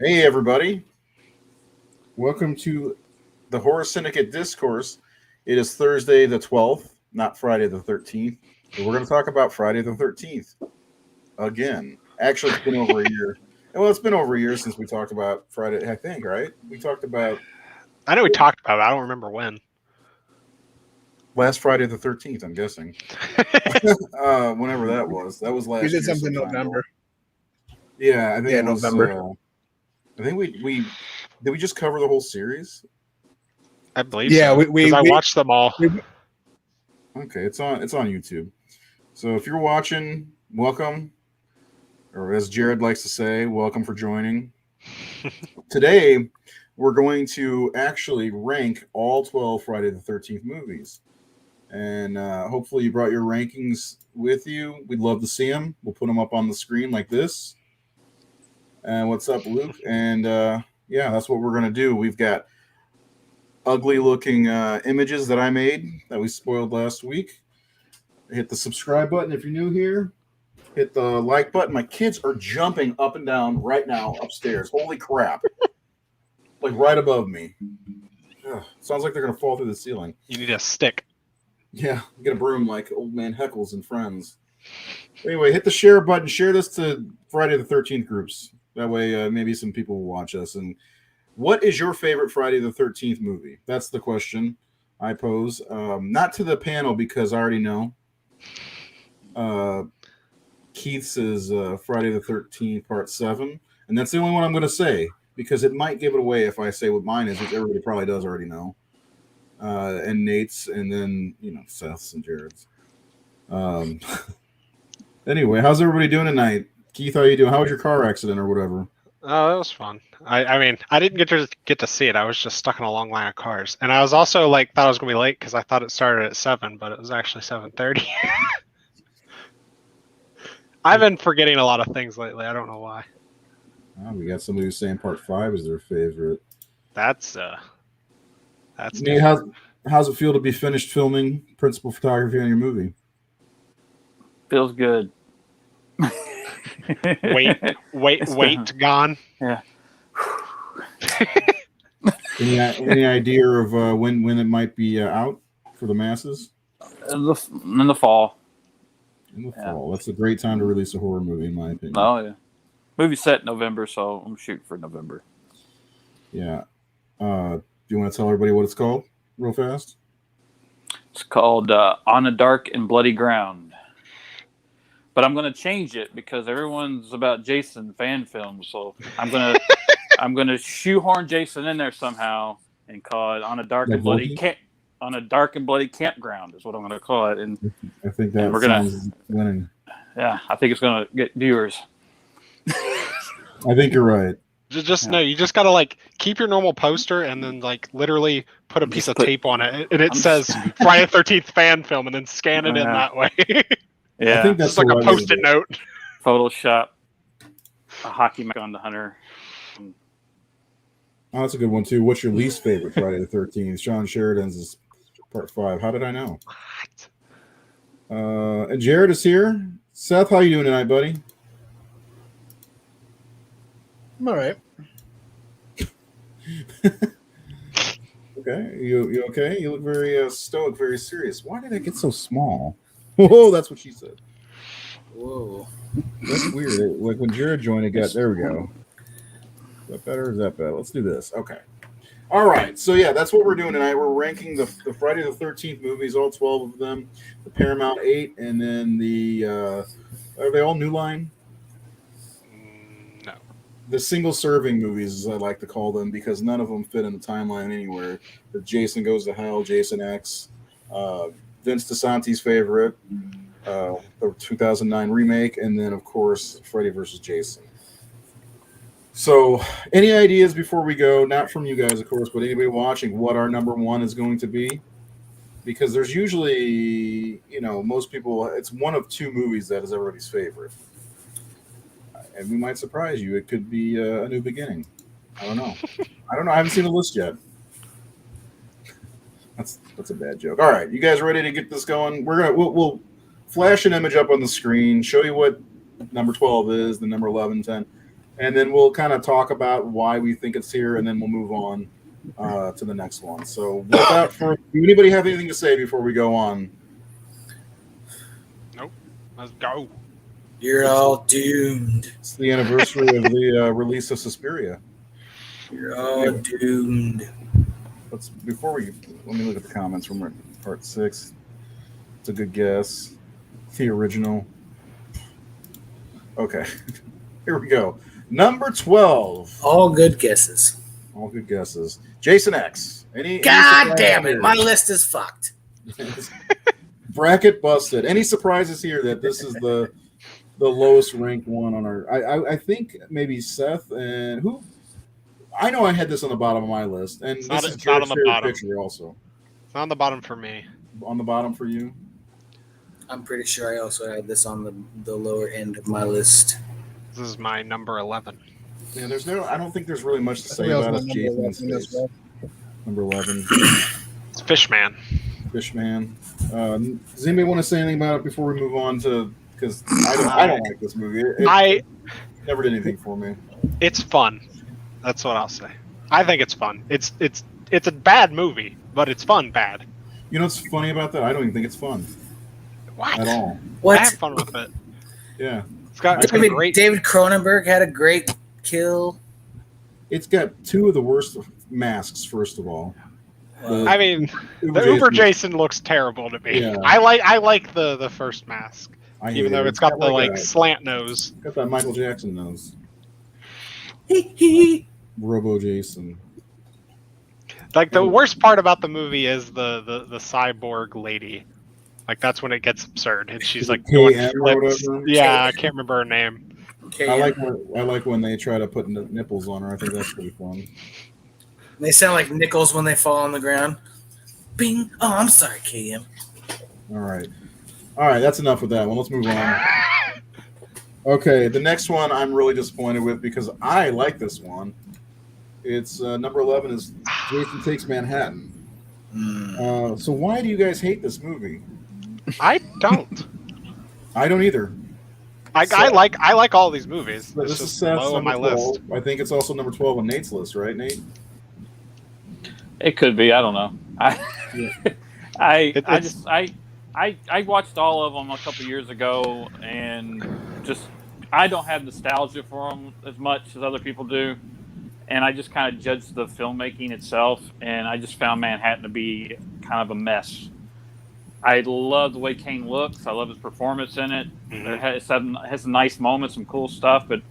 Hey, everybody. Welcome to the Horror Syndicate Discourse. It is Thursday the 12th, not Friday the 13th. But we're going to talk about Friday the 13th again. Actually, it's been over a year. Well, it's been over a year since we talked about Friday, I think, right? We talked about I know we talked about it. I don't remember when. last Friday the 13th, I'm guessing. Whenever that was. That was We last did year something in sometime. November. Yeah, I think Yeah, it was. November. I think we did we just cover the whole series? I believe Yeah, so. we Because I watched them all. Okay, it's on YouTube. So if you're watching, welcome, or as Jared likes to say, welcome for joining. Today, we're going to actually rank all 12 Friday the 13th movies. And hopefully, you brought your rankings with you. We'd love to see them. We'll put them up on the screen like this. And what's up, Luke? And yeah, that's what we're going to do. We've got ugly looking images that I made that we spoiled last week. Hit the subscribe button if you're new here. Hit the like button. My kids are jumping up and down right now upstairs. Holy crap. Like right above me. Ugh, sounds like they're going to fall through the ceiling. You need a stick. Yeah, get a broom like old man Heckles and Friends. Anyway, hit the share button. Share this to Friday the 13th groups. That way, maybe some people will watch us. And what is your favorite Friday the 13th movie? That's the question I pose. Not to the panel because I already know. Keith's is Friday the 13th, Part 7. And that's the only one I'm going to say because it might give it away if I say what mine is, which everybody probably does already know. And Nate's, and then, Seth's and Jared's. Anyway, how's everybody doing tonight? Keith, how you doing? How was your car accident or whatever? Oh, that was fun. I mean, I didn't get to see it. I was just stuck in a long line of cars, and I was also thought I was gonna be late because I thought it started at 7, but it was actually 7:30. I've been forgetting a lot of things lately. I don't know why. Oh, we got somebody who's saying Part 5 is their favorite. That's Nate, how's it feel to be finished filming principal photography on your movie? Feels good. weight gone. Yeah. Any idea of when it might be out for the masses? In the fall. In the fall. That's a great time to release a horror movie, in my opinion. Oh yeah. Movie set in November, so I'm shooting for November. Yeah. Do you want to tell everybody what it's called, real fast? It's called On a Dark and Bloody Ground. But I'm gonna change it because everyone's about Jason fan films, so I'm gonna shoehorn Jason in there somehow and call it On a Dark and Bloody Campground is what I'm gonna call it. And I think that sounds winning. Yeah, I think it's gonna get viewers. I think you're right. No, you just gotta keep your normal poster and then literally put a piece of tape on it, and it says Friday the 13th fan film, and then scan it in that way. Yeah, I think that's just like a post-it note. Photoshop a hockey mask on the hunter. Oh, that's a good one too. What's your least favorite Friday the 13th? Sean Sheridan's is Part 5. How did I know? What? And Jared is here. Seth, how you doing tonight, buddy? I'm all right. Okay, you okay? You look very stoic, very serious. Why did I get so small? Whoa, that's what she said. Whoa. That's weird. Like when Jared joined, it got there. We go. Is that better? Or is that better? Let's do this. Okay. All right. So yeah, that's what we're doing tonight. We're ranking the Friday the 13th movies, all 12 of them. The Paramount 8, and then the are they all New Line? No. The single serving movies, as I like to call them, because none of them fit in the timeline anywhere. The Jason Goes to Hell, Jason X, Vince DeSanti's favorite, the 2009 remake, and then of course Freddy versus Jason. So, any ideas before we go? Not from you guys, of course, but anybody watching, what our number one is going to be? Because there's usually, most people, it's one of two movies that is everybody's favorite. And we might surprise you. It could be A New Beginning. I don't know. I haven't seen the list yet. That's a bad joke. All right, you guys ready to get this going? We'll flash an image up on the screen, show you what number 12 is, the number 11, 10. and then we'll kind of talk about why we think it's here, and then we'll move on to the next one. So, without further, anybody have anything to say before we go on? Nope. Let's go. You're all doomed. It's the anniversary of the release of Suspiria. You're all doomed. Let me look at the comments from part 6. It's a good guess. The original. Okay, here we go. Number 12. All good guesses. All good guesses. Jason X. God damn it! My list is fucked. Bracket busted. Any surprises here that this is the lowest ranked one on our? I think maybe Seth and who. I know I had this on the bottom of my list, and It's this not- is it's not on the Jared's favorite bottom. picture also. It's on the bottom for me. On the bottom for you. I'm pretty sure I also had this on the lower end of my list. This is my number 11. Yeah, I don't think there's really much to say I think about that it. was my Jason's number 11 as face. well. Number 11, It's Fishman. Fishman. Does anybody want to say anything about it before we move on to? Because I don't like this movie. It never did anything for me. It's fun. That's what I'll say. I think it's fun. It's a bad movie, but it's fun bad. You know what's funny about that? I don't even think it's fun What? at all. What? I have fun with it. Yeah, It's got a great. David Cronenberg had a great kill. it's got two of the worst masks. First of all, I mean, Uber the Uber Jason- Jason looks terrible to me. Yeah. I like the first mask, I hate even though it. it's got the like like slant nose. got that Michael Jackson nose. Robo Jason. Like the worst part about the movie is the cyborg lady. Like that's when it gets absurd, and she's like doing KM or flips. whatever? Yeah, I can't remember her name. Okay, I like when they try to put nipples on her. I think that's pretty fun. they sound like nickels when they fall on the ground. Bing. Oh, I'm sorry, KM. All right. That's enough with that one. Let's move on. Okay, the next one I'm really disappointed with because I like this one. It's number 11 is Jason Takes Manhattan. So why do you guys hate this movie? I don't. I don't either. I like all these movies. But It's this is just Seth's low on my number 12. list. I think it's also number 12 on Nate's list, right, Nate? It could be. I don't know. Yeah. I watched all of them a couple years ago, and just I don't have nostalgia for them as much as other people do, and I just kind of judged the filmmaking itself, and I just found Manhattan to be kind of a mess. I love the way Kane looks. I love his performance in it. It has nice moments, some cool stuff, but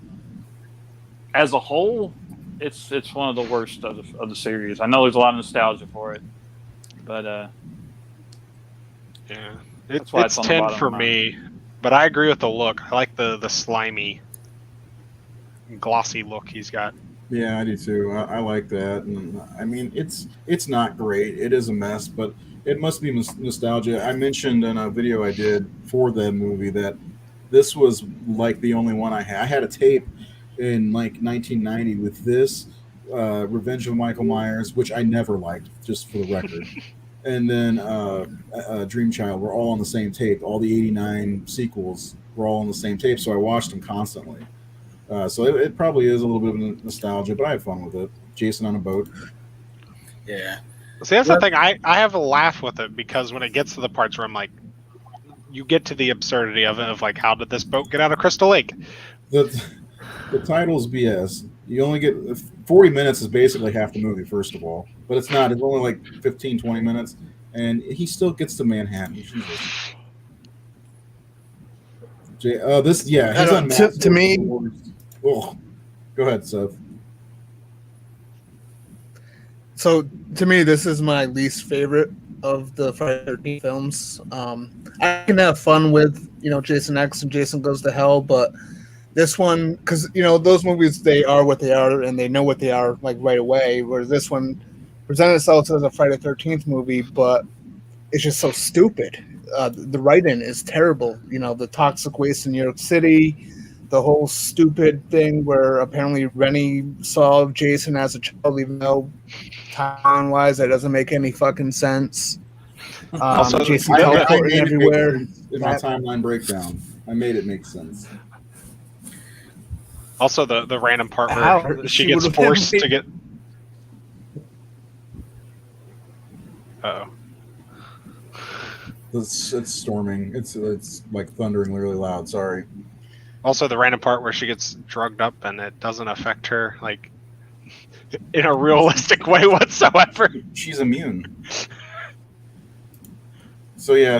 as a whole, it's one of the worst of the series. I know there's a lot of nostalgia for it, but Yeah, That's why it's it's on the 10 bottom for of mine. me. But I agree with the look. I like the slimy, glossy look he's got. Yeah, I do too. I like that. And I mean, it's not great. It is a mess, but it must be nostalgia. I mentioned in a video I did for the movie that this was like the only one I had. I had a tape in like 1990 with this, Revenge of Michael Myers, which I never liked, just for the record. And then Dream Child were all on the same tape. All the 89 sequels were all on the same tape, so I watched them constantly. So it probably is a little bit of nostalgia, but I had fun with it. Jason on a boat. Yeah. See, that's the thing. I have a laugh with it because when it gets to the parts where I'm like, you get to the absurdity of it, of like, how did this boat get out of Crystal Lake? The title's BS. You only get 40 minutes is basically half the movie, first of all. But it's not. It's only like 15, 20 minutes. And he still gets to Manhattan. Jesus. His I don't- unmasked to me- was the worst. Oh, go ahead, Seth. So to me, this is my least favorite of the Friday the 13th films. I can have fun with Jason X and Jason Goes to Hell, but this one, because those movies, they are what they are and they know what they are like right away. Whereas this one presented itself as a Friday the 13th movie, but it's just so stupid. The writing is terrible. The toxic waste in New York City. The whole stupid thing where apparently Rennie saw Jason as a child, even though time-wise that doesn't make any fucking sense. Also, Jason I teleporting made it make everywhere. sense in my timeline breakdown. I made it make sense. Also, the random part where How? she She gets would've been forced to waiting. get. Uh-oh. It's storming. It's like thundering really loud. Sorry. Also, the random part where she gets drugged up and it doesn't affect her, like, in a realistic way whatsoever. She's immune. So yeah,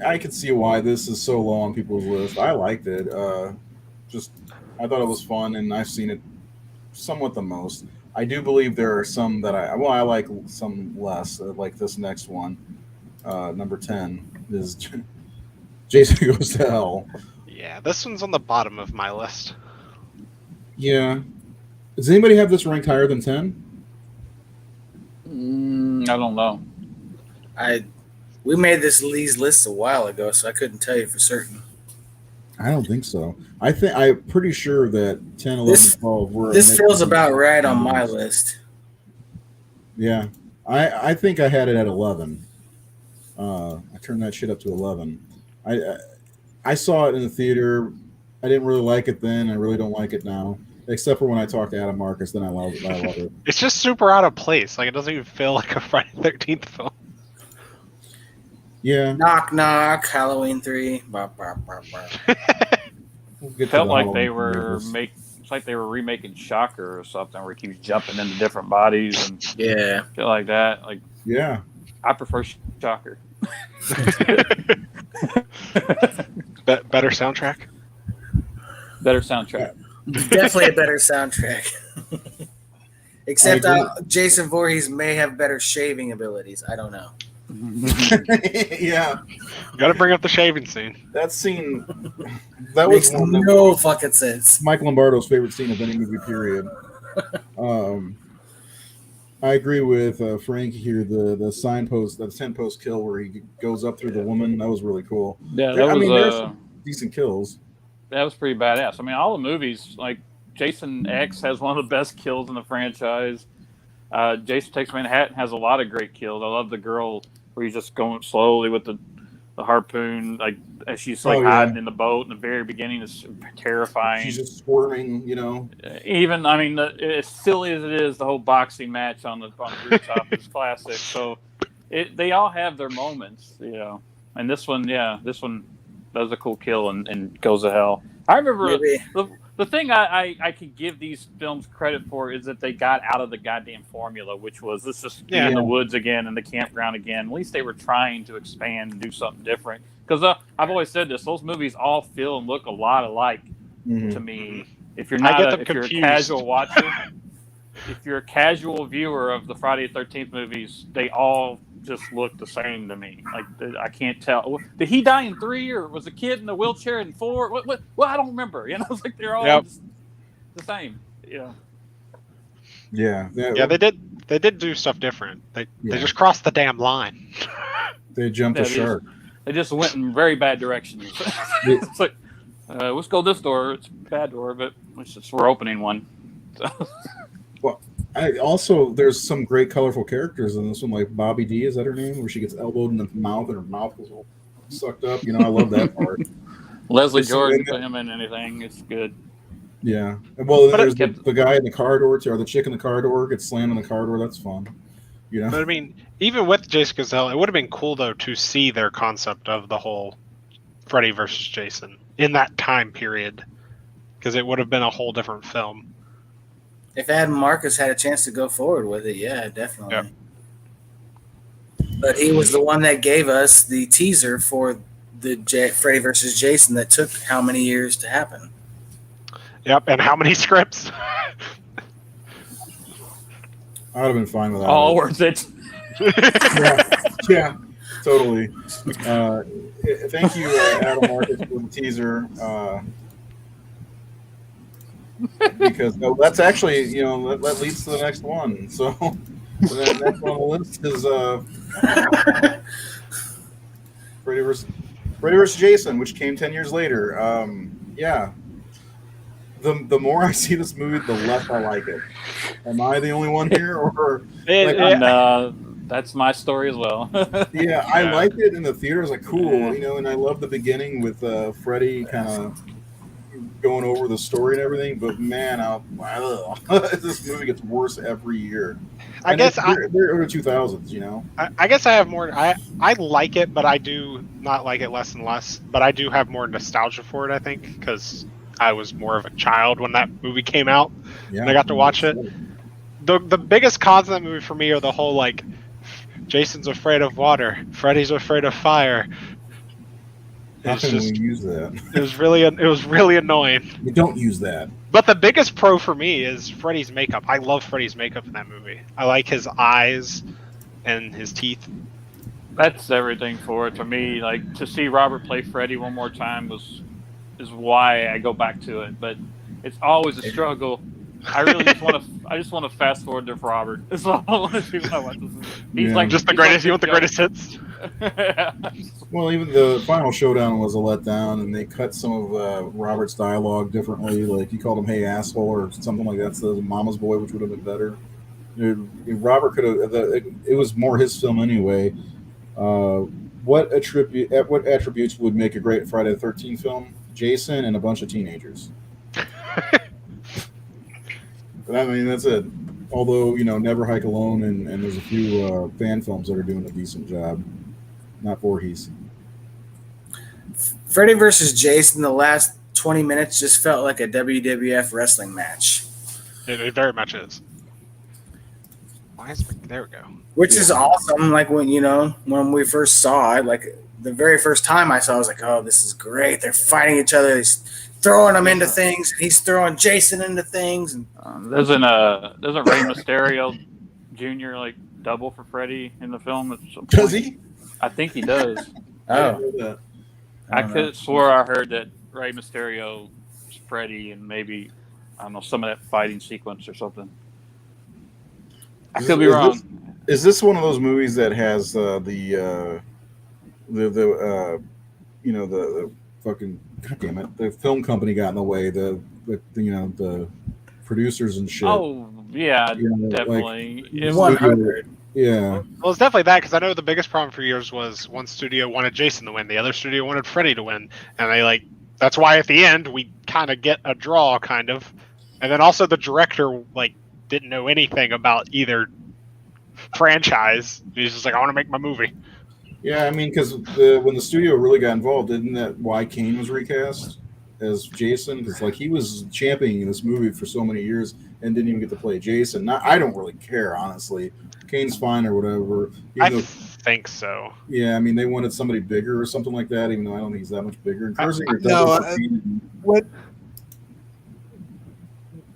I could see why this is so low on people's list. I liked it. Just I thought it was fun, and I've seen it somewhat the most. I do believe there are some that I like some less. Like this next one, number 10 is Jason Goes to Hell. Yeah, this one's on the bottom of my list. Yeah. Does anybody have this ranked higher than 10? I don't know. We made these lists a while ago, so I couldn't tell you for certain. I don't think so. I'm pretty sure that 10, 11, 12 were. This feels about right on my list. Yeah, I think I had it at 11. I turned that shit up to 11. I saw it in the theater. I didn't really like it then. I really don't like it now, except for when I talked to Adam Marcus. Then I love it. It's just super out of place. Like, it doesn't even feel like a Friday the 13th film. Yeah. Knock knock, Halloween 3. Bah, bah, bah, bah. We'll Felt like they were it's like they were remaking Shocker or something, where he keeps jumping into different bodies and Yeah. shit like that. Like, Yeah. I prefer Shocker. Better soundtrack? Better soundtrack. Definitely a better soundtrack. Except I Jason Voorhees may have better shaving abilities. I don't know. Yeah. Got to bring up the shaving scene. That scene. That was Makes one of no fucking sense. Mike Lombardo's favorite scene of any movie. Period. I agree with Frank here. The signpost, the 10-post kill where he goes up through the woman. That was really cool. Yeah, that there's some decent kills. That was pretty badass. I mean, all the movies, like Jason X has one of the best kills in the franchise. Jason Takes Manhattan has a lot of great kills. I love the girl where he's just going slowly with the harpoon, like as she's hiding in the boat in the very beginning. Is terrifying. She's just squirming, you know. Even, I mean, as silly as it is, the whole boxing match on the rooftop is classic. So they all have their moments, you know. And this one does a cool kill and goes to hell. I remember the thing I could give these films credit for is that they got out of the goddamn formula, which was let's just be in the woods again and the campground again. At least they were trying to expand and do something different. Because I've always said this: those movies all feel and look a lot alike to me. If you're not if you're a casual watcher, if you're a casual viewer of the Friday the 13th movies, they all just look the same to me. Like, I can't tell. Did he die in 3, or was a kid in a wheelchair in 4? What? Well, I don't remember. You know, it's like they're all just the same. You know. Yeah. Yeah, they did do stuff different. They just crossed the damn line. They jumped a shark. They just went in very bad directions. It's like, let's go this door. It's a bad door, but we're opening one. So. Well, there's some great colorful characters in this one, like Bobby D, is that her name? Where she gets elbowed in the mouth and her mouth was all sucked up. You know, I love that part. Leslie Jordan, put him in anything, it's good. Yeah. Well, there's the guy in the car door, or the chick in the car door gets slammed in the car door. That's fun. You know? But I mean, even with Jason Goes to Hell, it would have been cool, though, to see their concept of the whole Freddy versus Jason in that time period. Because it would have been a whole different film. If Adam Marcus had a chance to go forward with it, yeah, definitely. Yep. But he was the one that gave us the teaser for the Freddy versus Jason that took how many years to happen? Yep, and how many scripts? I would have been fine with that. All worth it. Yeah, totally. Thank you, Adam Marcus, for the teaser. Because that's actually, that leads to the next one. So the next one on the list is Freddy vs. Jason, which came 10 years later. Yeah. The more I see this movie, the less I like it. Am I the only one here, or? That's my story as well. Yeah, I liked it in the theater. I was like, cool, and I love the beginning with Freddy kind of, going over the story and everything. But man, this movie gets worse every year. I guess they're early 2000s, you know. I guess I have more. I like it, but I do not like it less and less. But I do have more nostalgia for it. I think because I was more of a child when that movie came out, and I got to watch it. The biggest cons of that movie for me are the whole like, Jason's afraid of water, Freddy's afraid of fire. How can we use that? It was really annoying. You don't use that. But the biggest pro for me is Freddy's makeup. I love Freddy's makeup in that movie. I like his eyes and his teeth. That's everything for it to me. Like, to see Robert play Freddy one more time is why I go back to it. But it's always a struggle. I really just want to fast forward to Robert. That's all I want to do when I watch this movie. He's like just the greatest. You want the greatest hits? Well, even the final showdown was a letdown, and they cut some of Robert's dialogue differently. Like he called him "Hey asshole" or something like that. So "Mama's boy," which would have been better. Robert could have. It was more his film anyway. What attributes would make a great Friday the 13th film? Jason and a bunch of teenagers. But I mean, that's it. Although, Never Hike Alone and there's a few fan films that are doing a decent job. Not Voorhees. Freddy versus Jason, the last 20 minutes just felt like a WWF wrestling match. It very much is. There we go. Which is awesome. Like when we first saw it, like the very first time I saw it, I was like, oh, this is great. They're fighting each other. He's throwing them into things. And he's throwing Jason into things. And doesn't Rey Mysterio Jr. like double for Freddy in the film? Does he? I think he does. Oh. I could have swore I heard that Rey Mysterio is Freddy and maybe, I don't know, some of that fighting sequence or something. I could be wrong. Is this one of those movies that has the fucking, God damn it, the film company got in the way, the producers and shit? Oh yeah, definitely. Like, 100. Yeah. Well, it's definitely that, because I know the biggest problem for years was one studio wanted Jason to win, the other studio wanted Freddy to win, and they that's why at the end we kind of get a draw, kind of, and then also the director didn't know anything about either franchise. He's just like, I want to make my movie. Yeah, I mean, because when the studio really got involved, isn't that why Kane was recast as Jason? Because he was championing this movie for so many years and didn't even get to play Jason. I don't really care, honestly. Kane's fine or whatever. I think so. Yeah, I mean, they wanted somebody bigger or something like that, even though I don't think he's that much bigger.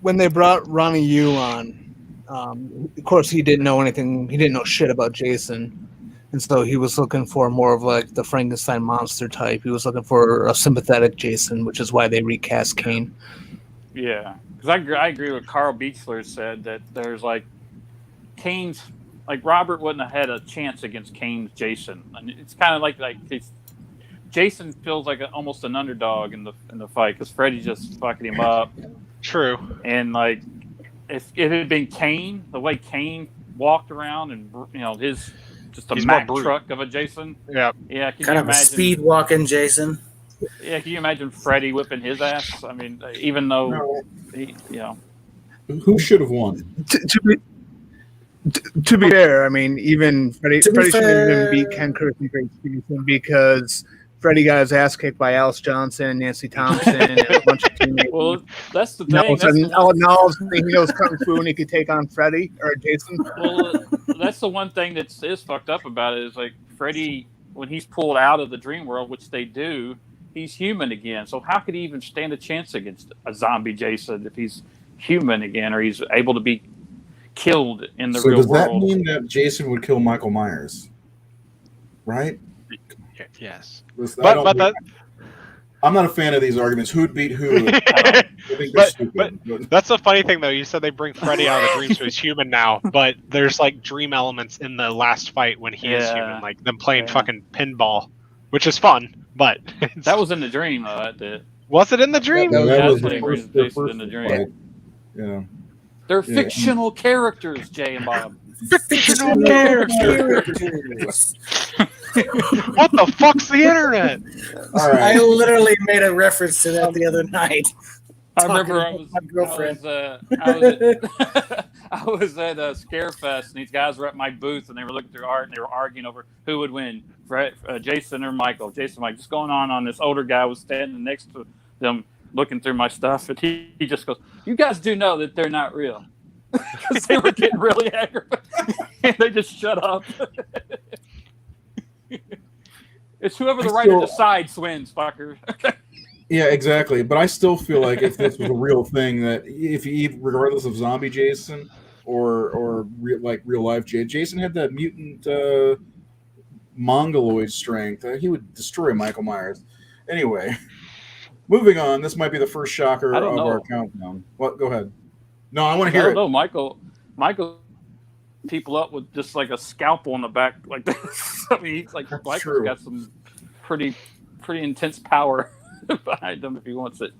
When they brought Ronnie Yu on, of course he didn't know anything. He didn't know shit about Jason, and so he was looking for more of the Frankenstein monster type. He was looking for a sympathetic Jason, which is why they recast Kane. Yeah, because I agree with Carl Beechler said that there's Kane's Robert wouldn't have had a chance against Kane's Jason, and it's kind of like Jason feels like almost an underdog in the fight because Freddy just fucking him up. True. And if it had been Kane, the way Kane walked around and his just a Mack truck of a Jason. Yeah. Yeah. Kind of a speed walking Jason. Yeah. Can you imagine Freddy whipping his ass? I mean, even though who should have won? To be fair, I mean, even Freddy shouldn't even beat Ken Kurth and Grace Peterson because Freddy got his ass kicked by Alice Johnson, Nancy Thompson, and a bunch of teammates. Well, that's the thing. Now he knows Kung Fu and he could take on Freddy or Jason. Well, that's the one thing that is fucked up about it is Freddy, when he's pulled out of the dream world, which they do, he's human again. So how could he even stand a chance against a zombie Jason if he's human again or he's able to be killed in the real world? So does that mean that Jason would kill Michael Myers? Right? Yes. Listen, but I'm not a fan of these arguments. Who'd beat who? I think they're stupid. But that's the funny thing, though. You said they bring Freddy out of the dream, so he's human now. But there's dream elements in the last fight when he is human, like them playing fucking pinball, which is fun. But that was in the dream, though. Was it in the dream? That was the first in the dream. Fight. Yeah. They're fictional characters, Jay and Bob. Fictional characters. What the fuck's the internet? All right. I literally made a reference to that the other night. I remember I Talking was, about my girlfriend. I was at Scarefest, and these guys were at my booth, and they were looking through art, and they were arguing over who would win, Jason or Michael. Jason, like, just going on this older guy was standing next to them, looking through my stuff, and he just goes, "You guys do know that they're not real," because they were getting really aggravated, and they just shut up. It's whoever the writer decides wins, fucker. Yeah, exactly. But I still feel like if this was a real thing, that if you, regardless of zombie Jason or real life Jason had that mutant mongoloid strength, he would destroy Michael Myers. Anyway, moving on. This might be the first shocker of our countdown. What? Go ahead. No, I want to hear it. No, Michael people up with just like a scalpel in the back like this. I mean, he's like Michael's got some pretty intense power behind him if he wants it.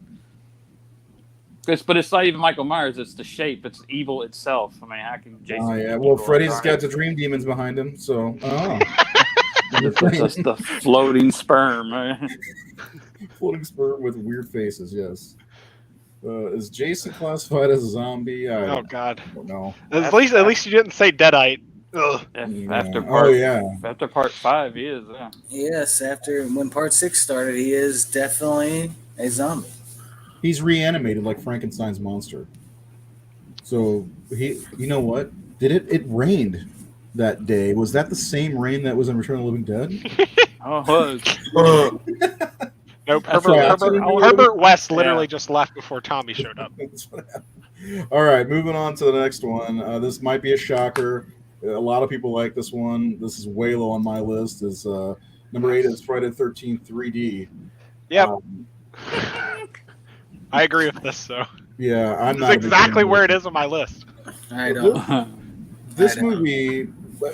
But it's not even Michael Myers; it's the shape. It's evil itself. I mean, how can Jason? Oh yeah, well, Freddy's got the dream demons behind him, so. That's the floating sperm. Floating sperm with weird faces. Yes. Is Jason classified as a zombie? Oh God! I don't know. At least you didn't say Deadite. After part 5, he is. Yeah. Yes, when part 6 started, he is definitely a zombie. He's reanimated like Frankenstein's monster. So you know what? It rained that day? Was that the same rain that was in Return of the Living Dead? Oh, it was. Nope. Herbert West literally just left before Tommy showed up. All right, moving on to the next one. This might be a shocker. A lot of people like this one. This is way low on my list. Is number 8 is Friday the 13th 3D. Yep. I agree with this. So yeah, I'm not. This is exactly where it is on my list. I don't. This movie,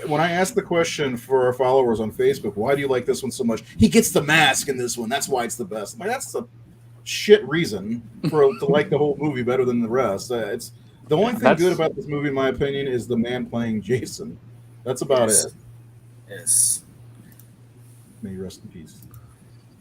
when I asked the question for our followers on Facebook, why do you like this one so much? He gets the mask in this one. That's why it's the best. That's the shit reason to like the whole movie better than the rest. It's the only thing good about this movie, in my opinion, is the man playing Jason. That's about it. Yes. May you rest in peace.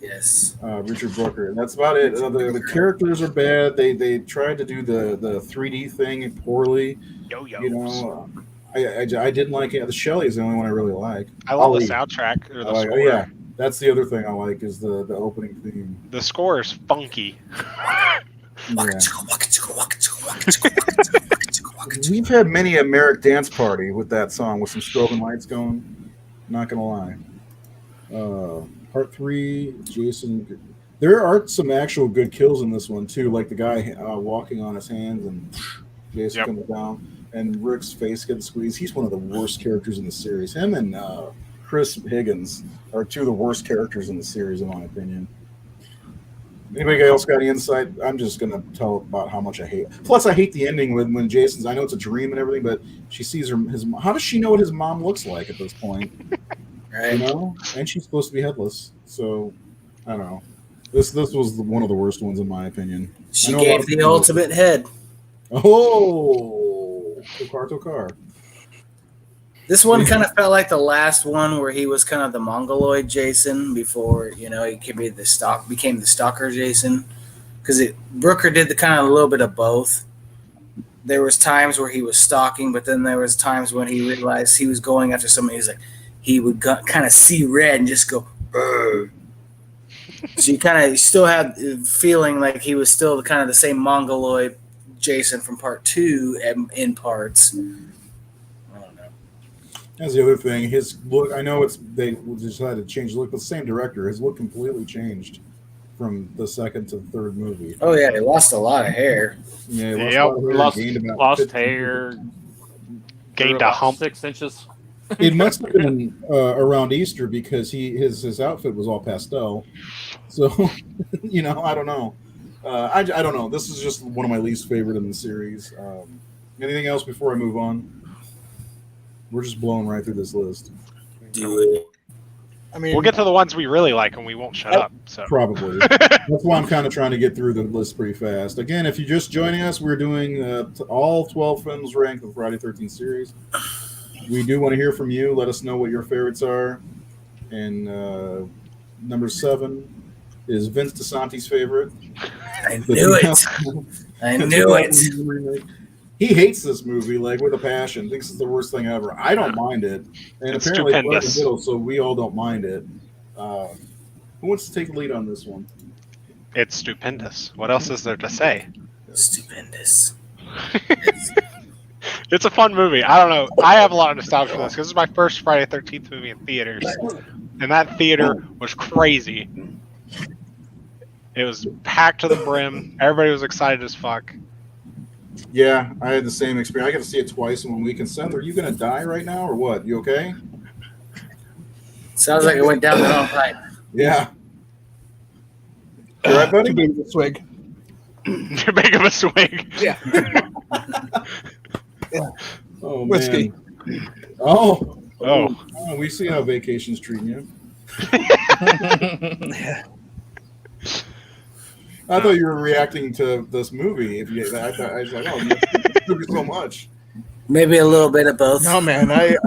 Yes. Richard Brooker. That's about it. The characters are bad. They tried to do the 3D thing poorly. You know, I didn't like it. The Shelley is the only one I really like. I love the soundtrack or the score. Yeah, that's the other thing I like is the opening theme. The score is funky. We've had many a Merrick dance party with that song with some strobing lights going. Not gonna lie. Part 3, Jason. There are some actual good kills in this one too, like the guy walking on his hands and Jason comes down and Rick's face gets squeezed. He's one of the worst characters in the series. Him and Chris Higgins are two of the worst characters in the series, in my opinion. Anybody else got any insight? I'm just gonna tell about how much I hate. Plus, I hate the ending when Jason's. I know it's a dream and everything, but she sees his. How does she know what his mom looks like at this point? Right. You know, and she's supposed to be headless. So I don't know. This was one of the worst ones in my opinion. She gave the ultimate head. Oh, Tokar. This one kind of felt like the last one where he was kind of the Mongoloid Jason before, he became the stalker Jason. Because Brooker did the kind of a little bit of both. There was times where he was stalking, but then there was times when he realized he was going after somebody. He would kind of see red and just go, "Urgh." So you kind of still had feeling like he was still kind of the same Mongoloid Jason from part 2 in parts. That's the other thing. His look, I know they decided to change the look, but the same director. His look completely changed from the second to the third movie. Oh yeah, he lost a lot of hair. Yeah, he lost hair, gained a hump 6 inches. It must have been around Easter because his outfit was all pastel. So, I don't know. I don't know. This is just one of my least favorite in the series. Anything else before I move on? We're just blowing right through this list. Do it. I mean, we'll get to the ones we really like and we won't shut up. So probably. That's why I'm kind of trying to get through the list pretty fast. Again, if you're just joining us, we're doing all 12 films ranked of the Friday 13th series. We do want to hear from you. Let us know what your favorites are. And number 7 is Vince DeSanti's favorite. I knew it. I knew it. He hates this movie like with a passion. Thinks it's the worst thing ever. I don't mind it, and It's apparently we're in the stupendous. middle, so we all don't mind it. Who wants to take the lead on this one? It's stupendous. What else is there to say? Stupendous. It's a fun movie. I don't know. I have a lot of nostalgia for this because this is my first Friday 13th movie in theaters, and that theater was crazy. It was packed to the brim. Everybody was excited as fuck. Yeah, I had the same experience. I got to see it twice in 1 week. And Seth, are you going to die right now or what? You okay? Sounds like it went down the wrong pipe. Yeah. You all right, buddy? Too big of a swig. Too big of a swing. Yeah. Oh, Whiskey. man. Oh. Oh. Oh, we see how vacation's treating you. I thought you were reacting to this movie. If you, I was like, oh, you love this movie so much. Maybe a little bit of both. No, man. I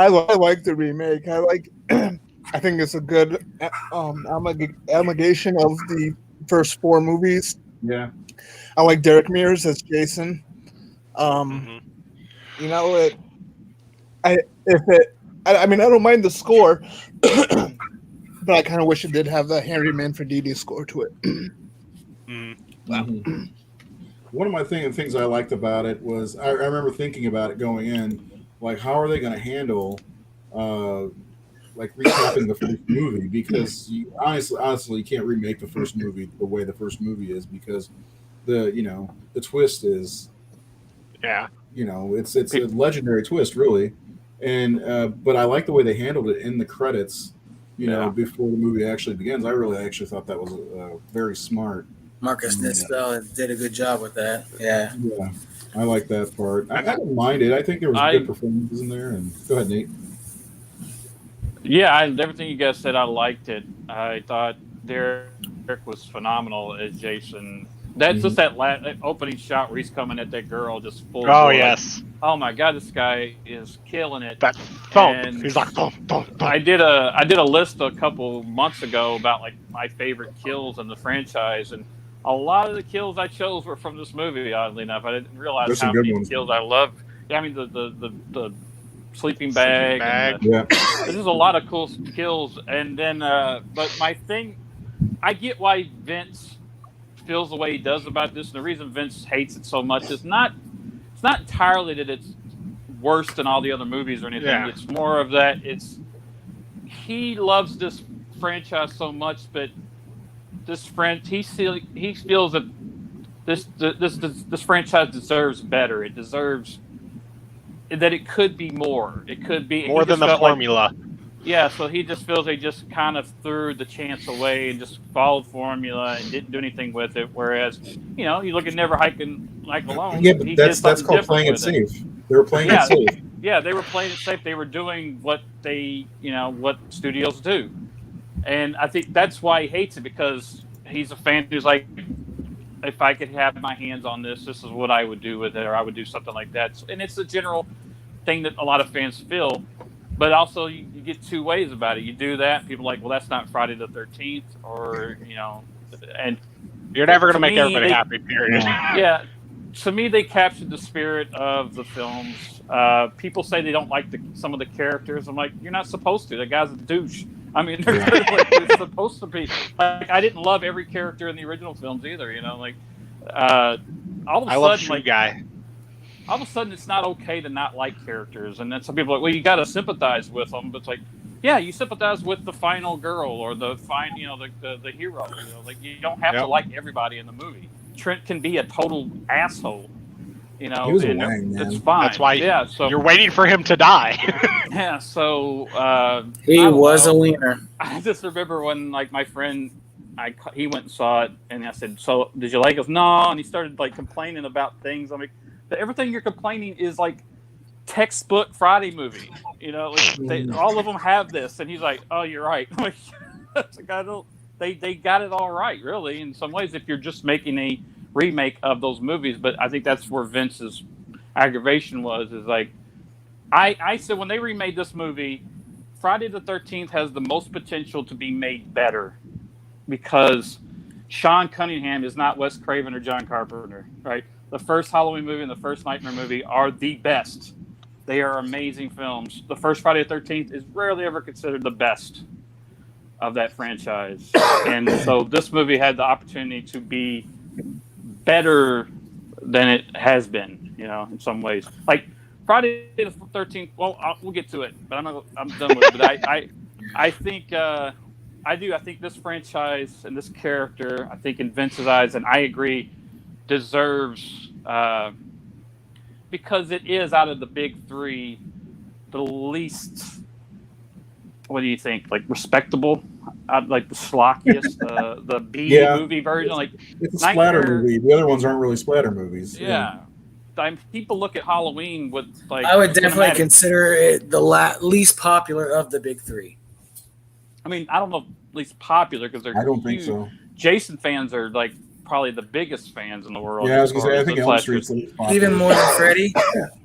like the remake. I think it's a good amalgamation of the first 4 movies. Yeah. I like Derek Mears as Jason. You know, I don't mind the score, but I kind of wish it did have the Henry Manfredini score to it. Wow. One of my things I liked about it was I remember thinking about it going in, like how are they going to handle like recapping the first movie, because honestly you can't remake the first movie the way the first movie is, because the twist is it's a legendary twist really, and but I like the way they handled it in the credits before the movie actually begins. I actually thought that was very smart. Marcus Nispel did a good job with that. Yeah, I like that part. I didn't mind it. I think there was good performances in there. And go ahead, Nate. Yeah, everything you guys said, I liked it. I thought Derek was phenomenal as Jason. That's just that opening shot where he's coming at that girl just full. Oh, yes. Like, oh my God, this guy is killing it. That thump. He's like thump, thump, thump. I did a list a couple months ago about like my favorite kills in the franchise, and a lot of the kills I chose were from this movie. Oddly enough, I didn't realize how many kills I loved. Yeah, I mean the sleeping bag. There's just a lot of cool kills, and then but my thing, I get why Vince feels the way he does about this, and the reason Vince hates it so much is not entirely that it's worse than all the other movies or anything. Yeah. It's more of that he loves this franchise so much, but he feels that this franchise deserves better. It deserves that it could be more. It could be more than the formula. Yeah, so he just feels they just kind of threw the chance away and just followed formula and didn't do anything with it. Whereas, you look at Never Hike Alone. Yeah, but that's called playing it safe. They were playing it safe. Yeah, they were playing it safe. They were doing what what studios do. And I think that's why he hates it, because he's a fan who's like, if I could have my hands on this is what I would do with it, or I would do something like that. And it's a general thing that a lot of fans feel. But also, you get two ways about it. You do that, people are like, well, that's not Friday the 13th, or, and you're never going to make everybody happy, period. Yeah. To me, they captured the spirit of the films. People say they don't like some of the characters. I'm like, you're not supposed to. The guy's a douche. I mean, they're supposed to be. Like, I didn't love every character in the original films either. All of a sudden, love Shoe Guy. All of a sudden, it's not okay to not like characters, and then some people are like, well, you got to sympathize with them. But it's like, yeah, you sympathize with the final girl or the the hero. Like you don't have to like everybody in the movie. Trent can be a total asshole. He was a wang, man. It's fine. That's why so you're waiting for him to die. Yeah, so he was a wiener. I just remember when my friend, he went and saw it, and I said, "So did you like it?" He goes, "No," and he started complaining about things. I'm like, everything you're complaining is textbook Friday movie. All of them have this, and he's like, "Oh, you're right." I'm like, they got it all right, really, in some ways, if you're just making a remake of those movies. But I think that's where Vince's aggravation was, is I said when they remade this movie, Friday the 13th has the most potential to be made better because Sean Cunningham is not Wes Craven or John Carpenter, right? The first Halloween movie and the first Nightmare movie are the best. They are amazing films. The first Friday the 13th is rarely ever considered the best of that franchise. And so this movie had the opportunity to be better than it has been, in some ways. Like Friday the 13th, well, we'll get to it, but I'm done with it. But I think I do. I think this franchise and this character, I think in Vince's eyes, and I agree, deserves, because it is out of the big three, the least, what do you think, like respectable? Like the schlockiest, the B movie version. Like it's a splatter movie. The other ones aren't really splatter movies. Yeah. People look at Halloween with like. I would definitely consider it the least popular of the big three. I mean, I don't know, least popular because they're. I don't think so. Jason fans are like probably the biggest fans in the world. Yeah, I was gonna say I think Elm Street's even more than Freddy.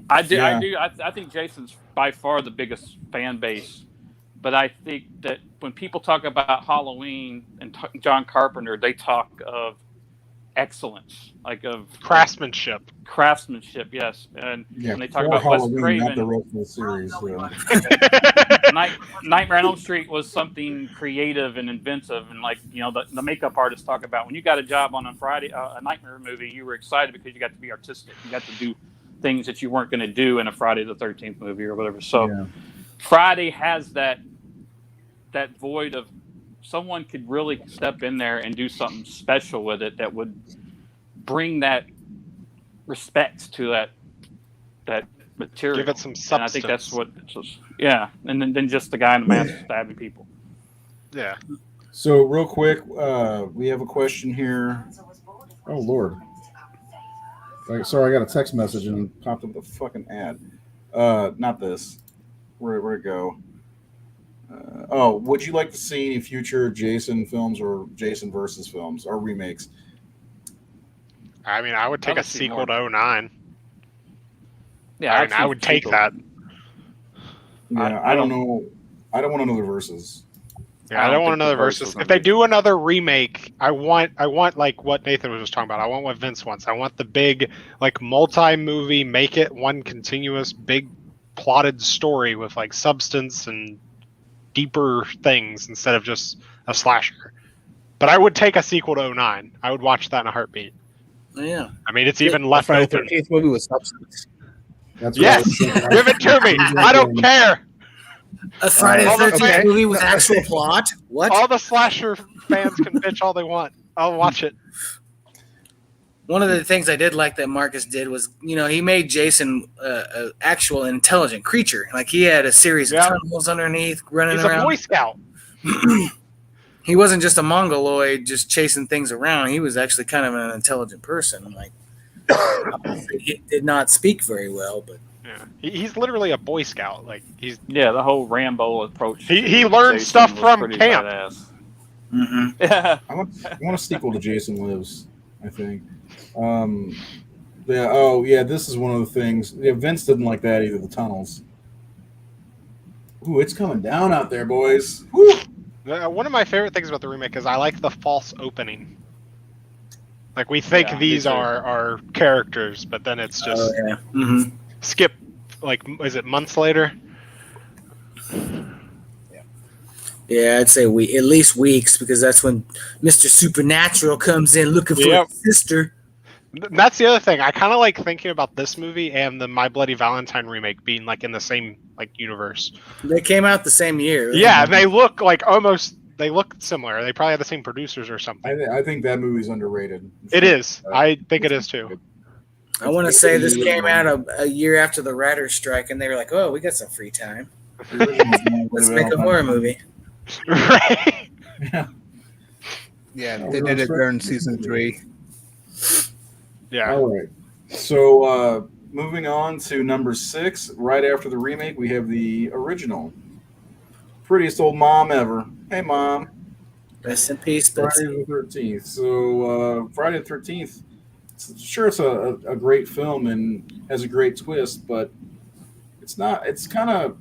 I do. I think Jason's by far the biggest fan base. But I think that when people talk about Halloween and John Carpenter, they talk of excellence, like of craftsmanship. Craftsmanship, yes. And when they talk about Halloween, Wes Craven, not the rest of the series. Nightmare on Elm Street was something creative and inventive, and like the makeup artists talk about when you got a job on a Friday, a Nightmare movie, you were excited because you got to be artistic, you got to do things that you weren't going to do in a Friday the 13th movie or whatever. So Friday has that void of someone could really step in there and do something special with it that would bring that respect to that material. Give it some substance. And I think that's what. And then just the guy in the mask stabbing people. Yeah. So real quick, we have a question here. Oh Lord. Sorry, I got a text message and it popped up the fucking ad. Not this. Where'd it go? Would you like to see any future Jason films or Jason versus films or remakes? I mean, I would take a sequel to 09. Yeah, I would take that. Yeah, I don't know. I don't want another versus. Yeah, I don't want another versus. If they do another remake, I want like what Nathan was just talking about. I want what Vince wants. I want the big like multi-movie, make it one continuous big plotted story with like substance and deeper things instead of just a slasher. But I would take a sequel to 09. I would watch that in a heartbeat. Yeah. I mean, it's even left Friday open. 13th movie with substance. Yes, give it to me. I don't care. A Friday the 13th movie with actual plot? What? All the slasher fans can bitch all they want. I'll watch it. One of the things I did like that Marcus did was, he made Jason an actual intelligent creature. Like he had a series of tunnels underneath running around. He's a Boy Scout. He wasn't just a mongoloid just chasing things around. He was actually kind of an intelligent person. Like he did not speak very well, but he's literally a Boy Scout. Like the whole Rambo approach. He learned stuff from camp. Mm-hmm. Yeah, I want a sequel to Jason Lives. I think. This is one of the things. Yeah, Vince didn't like that either. The tunnels. Ooh, it's coming down out there, boys. Woo! One of my favorite things about the remake is I like the false opening. Like we think these are characters, but then it's just skip. Like, is it months later? Yeah, I'd say at least weeks, because that's when Mr. Supernatural comes in looking for his sister. That's the other thing. I kind of like thinking about this movie and the My Bloody Valentine remake being like in the same like universe. They came out the same year. Yeah, and they look like they look similar. They probably have the same producers or something. I think that movie's underrated. It is. I think it is too. I want to say this came out a year after the writer's strike, and they were like, "Oh, we got some free time. Let's make a horror movie." Right. Yeah, they did it during season 3. Yeah. All right. So moving on to number 6, right after the remake, we have the original. Prettiest old mom ever. Hey, Mom. Rest in peace, Friday the 13th. So Friday the 13th, it's a great film and has a great twist, but It's not. It's kind of.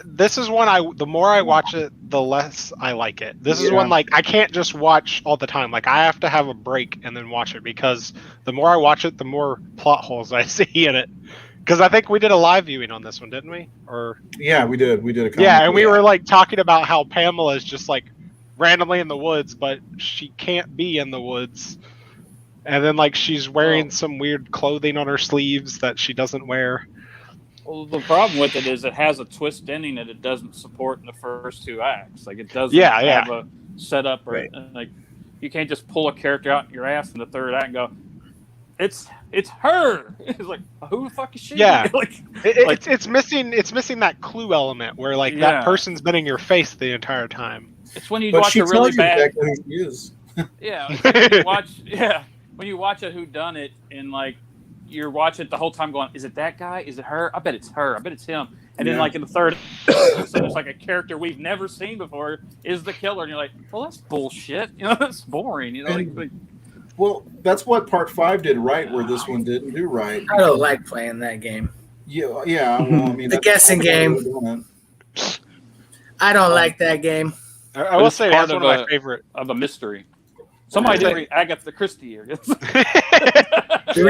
This is one the more I watch it, the less I like it. This is one like I can't just watch all the time. Like I have to have a break and then watch it because the more I watch it, the more plot holes I see in it. Because I think we did a live viewing on this one, didn't we? Or yeah, we did. We did a and we were like talking about how Pamela is just like randomly in the woods, but she can't be in the woods. And then like she's wearing some weird clothing on her sleeves that she doesn't wear. Well, the problem with it is it has a twist ending that it doesn't support in the first two acts. Like it doesn't have a setup or like you can't just pull a character out your ass in the third act and go, it's her. It's like who the fuck is she? Yeah, like, it's missing that clue element where like that person's been in your face the entire time. It's when you watch a really bad. Yeah, it's like when you watch a whodunit and like. You're watching it the whole time going, is it that guy? Is it her? I bet it's her. I bet it's him. And then like in the third episode, it's like a character we've never seen before is the killer. And you're like, well, that's bullshit. You know, that's boring. You know, well, that's what part 5 did right, where this one didn't do right. I don't like playing that game. Yeah. Well, I mean, the guessing game. I don't like that game. I will say that's one of my favorite of a mystery. Somebody did read Agatha Christie here. The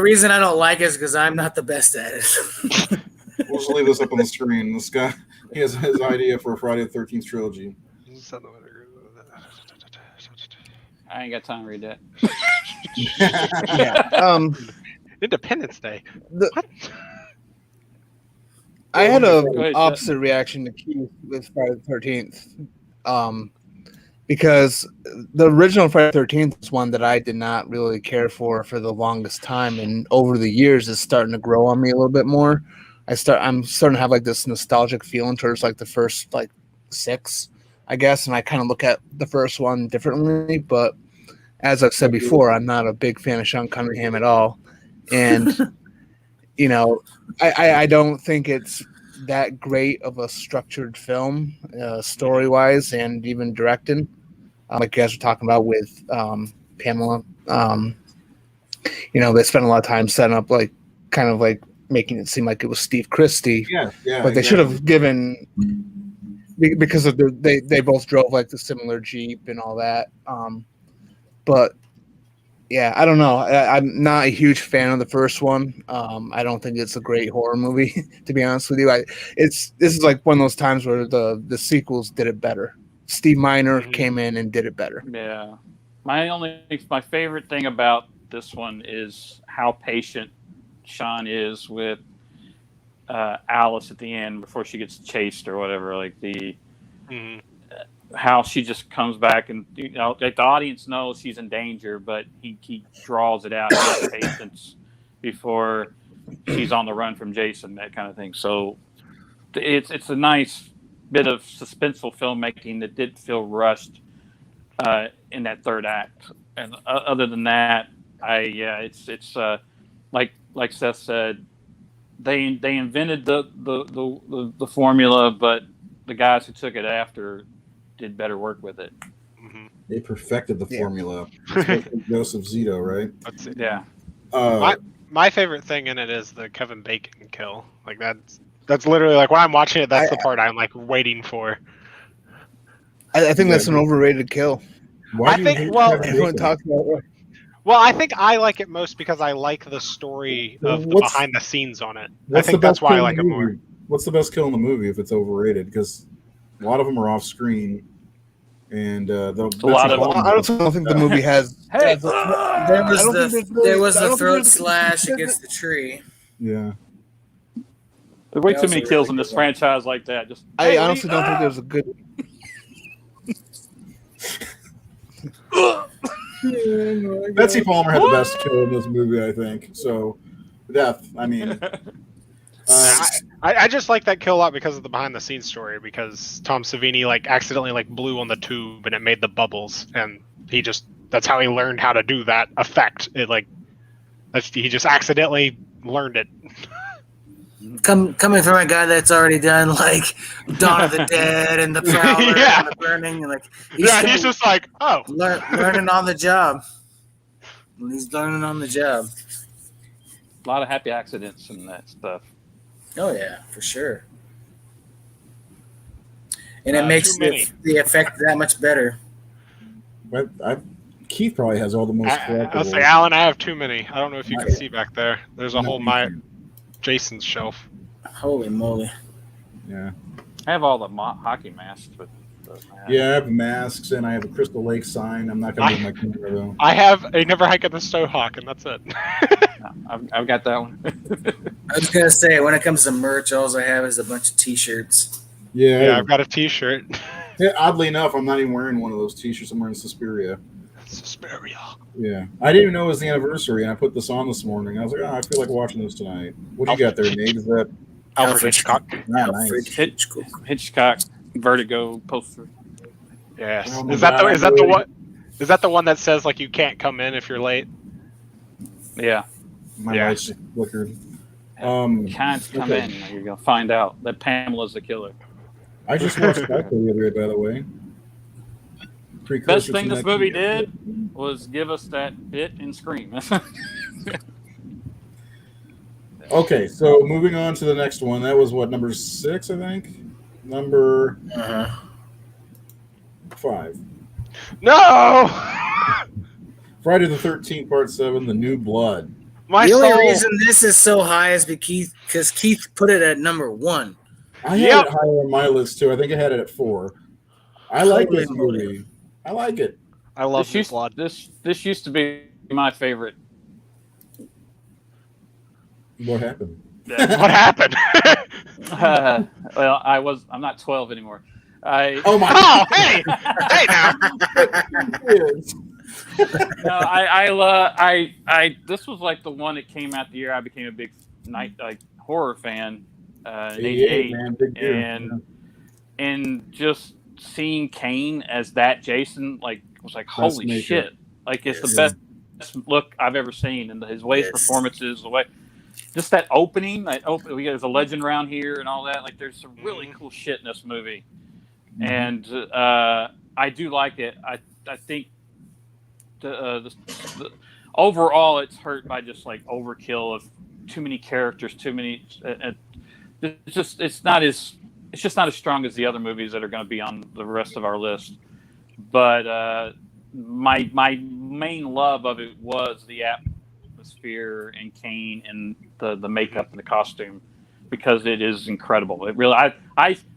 reason I don't like it is because I'm not the best at it. We'll just leave this up on the screen. This guy, he has his idea for a Friday the 13th trilogy. I ain't got time to read that. Independence Day. I had a opposite reaction to Keith with Friday the 13th. Because the original Friday the 13th is one that I did not really care for the longest time, and over the years it's starting to grow on me a little bit more. I'm starting to have like this nostalgic feeling towards like the first like 6, I guess, and I kind of look at the first one differently. But as I've said before, I'm not a big fan of Sean Cunningham at all, and you know, I don't think it's that great of a structured film, story-wise and even directing. Like you guys were talking about with Pamela, you know, they spent a lot of time setting up like kind of like making it seem like it was Steve Christie. But they should have given because of they both drove like the similar Jeep and all that. But yeah, I don't know. I'm not a huge fan of the first one. I don't think it's a great horror movie, to be honest with you. This is like one of those times where the sequels did it better. Steve Miner came in and did it better. Yeah. My favorite thing about this one is how patient Sean is with Alice at the end before she gets chased or whatever. Like how she just comes back and, you know, like the audience knows she's in danger, but he draws it out with patience before she's on the run from Jason, that kind of thing. So it's a nice bit of suspenseful filmmaking that did feel rushed in that third act. And other than that, it's like Seth said, they invented the formula, but the guys who took it after did better work with it. They perfected the formula. Joseph Zito, right? That's it. Yeah. My favorite thing in it is the Kevin Bacon kill. Like that's literally like when I'm watching it, that's the part I'm like waiting for. I think that's an overrated kill. Everyone talks about it. Well, I think I like it most because I like the story of the behind the scenes on it. I think that's why I like it more. What's the best kill in the movie if it's overrated? Because a lot of them are off screen, and I also don't think the movie has. There was the throat slash against the tree. Yeah. There's way too many kills in this franchise like that. I honestly don't think there's a good. Betsy Palmer had the best kill in this movie, I think. So, death. I mean, I just like that kill a lot because of the behind the scenes story. Because Tom Savini like accidentally like blew on the tube and it made the bubbles, and that's how he learned how to do that effect. He just accidentally learned it. Coming from a guy that's already done like Dawn of the Dead and the Prowler and the Burning, and like he's just like learning on the job. He's learning on the job. A lot of happy accidents and that stuff. Oh yeah, for sure. And it makes Too many. the effect that much better. But Keith probably has all the most I'll say, collectibles. Alan, I have too many. I don't know if you can Yeah. see back there. There's a No, whole you my can't. Jason's shelf. Holy moly! Yeah. I have all the hockey masks, but Yeah, I have masks and I have a Crystal Lake sign. I'm not going to move my camera though. I have a Never Hike at the Stohawk, and that's it. I've got that one. I was gonna say when it comes to merch, all I have is a bunch of T-shirts. Yeah. I've got a T-shirt. Yeah, oddly enough, I'm not even wearing one of those T-shirts. I'm wearing Suspiria. Suspiria. Yeah. I didn't even know it was the anniversary, and I put this on this morning. I was like, I feel like watching this tonight. What do you got there, Nate? Is that Alfred Hitchcock. Alfred nice? Hitchcock Vertigo poster. Yes. Oh my Is that God, the one? Is that the one that says like you can't come in if you're late? Yeah. My Yeah. lights just flickered. Can't come in. You're gonna find out that Pamela's the killer. I just watched Psycho the other day, by the way. Best thing this movie did was give us that bit in Scream. Okay, so moving on to the next one. That was what, number 6, I think? Number 5. No. Friday the 13th, Part 7, The New Blood. The only reason this is so high is because Keith put it at number 1. I had it higher on my list too. I think I had it at 4. I like Holy this movie. I like it. I love New Blood. This used to be my favorite. What happened? What happened? Well, I'm not 12 anymore. Oh my! Oh, hey now. No, this was like the one that came out the year I became a big horror fan. In 88, man, big year. and just seeing Kane as that Jason, was like, holy shit! Like it's the best look I've ever seen, and his ways performances, the way, just that opening. There's a legend around here and all that. Like there's some really cool shit in this movie, and I do like it. I think the overall it's hurt by just like overkill of too many characters, too many. It's just not as strong as the other movies that are going to be on the rest of our list. But my main love of it was the atmosphere and Kane and the makeup and the costume, because it is incredible. It really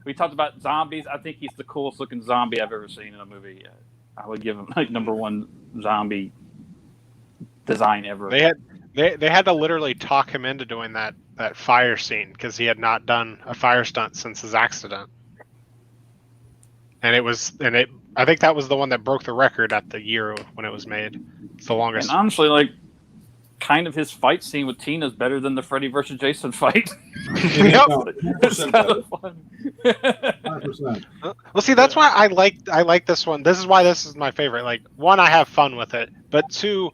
we talked about zombies. I think he's the coolest looking zombie I've ever seen in a movie. I would give him like number 1 zombie design ever. They had to literally talk him into doing that fire scene because he had not done a fire stunt since his accident. And I think that was the one that broke the record at the year when it was made. It's the longest. And honestly, like, kind of his fight scene with Tina is better than the Freddy versus Jason fight. Yep. It's kind of fun. 100%. Well, see, that's why I like this one. This is why this is my favorite. Like, 1, I have fun with it, but 2,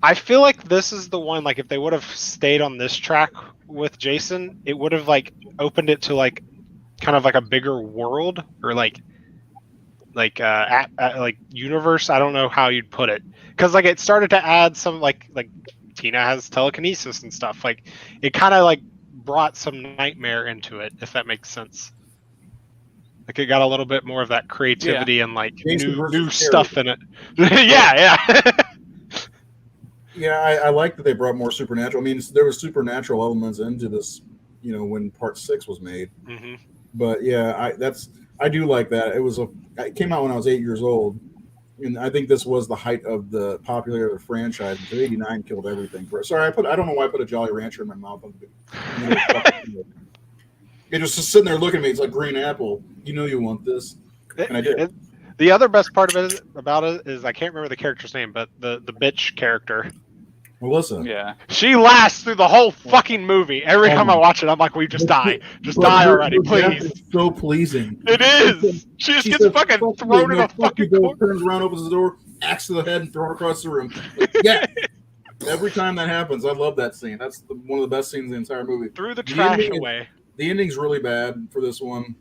I feel like this is the one, like, if they would have stayed on this track with Jason, it would have, like, opened it to, like, kind of like a bigger world, or, like universe. I don't know how you'd put it. Because, like, it started to add some, like Tina has telekinesis and stuff. Like, it kind of, like, brought some nightmare into it, if that makes sense. Like, it got a little bit more of that creativity and, like, new stuff in it. Yeah. Yeah, I like that they brought more supernatural. I mean, there was supernatural elements into this, when Part 6 was made. Mm-hmm. But yeah, I do like that. It came out when I was 8 years old, and I think this was the height of the popularity of the franchise. '89 killed everything. Sorry, I don't know why I put a Jolly Rancher in my mouth. It was just sitting there looking at me. It's like green apple. You want this, and I did. The other best part of it about it is I can't remember the character's name, but the bitch character. Melissa. Yeah. She lasts through the whole fucking movie. Every time I watch it, I'm like, "We just die. Just die already, please." It's so pleasing. It is. She just gets fucking thrown in a fucking corner. Turns around, opens the door, axe to the head, and throw her across the room. Yeah. Every time that happens, I love that scene. That's one of the best scenes in the entire movie. Threw the trash away. The ending's really bad for this one,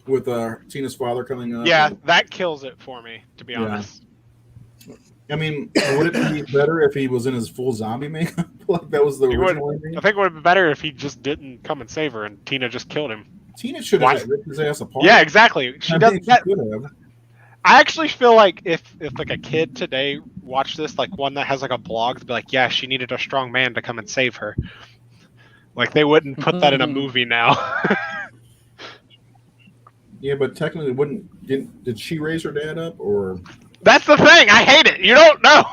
with Tina's father coming up. Yeah, that kills it for me, to be honest. I mean, would it be better if he was in his full zombie makeup? Like that was the He original would- ending? I think it would have been better if he just didn't come and save her and Tina just killed him. Tina should Why- have ripped his ass apart. Yeah, exactly. She I does think she that. could have. I actually feel like if like a kid today watched this, like one that has like a blog, to be like, yeah, she needed a strong man to come and save her. Like they wouldn't put that in a movie now. Yeah, but technically, did she raise her dad up, or That's the thing. I hate it. You don't know.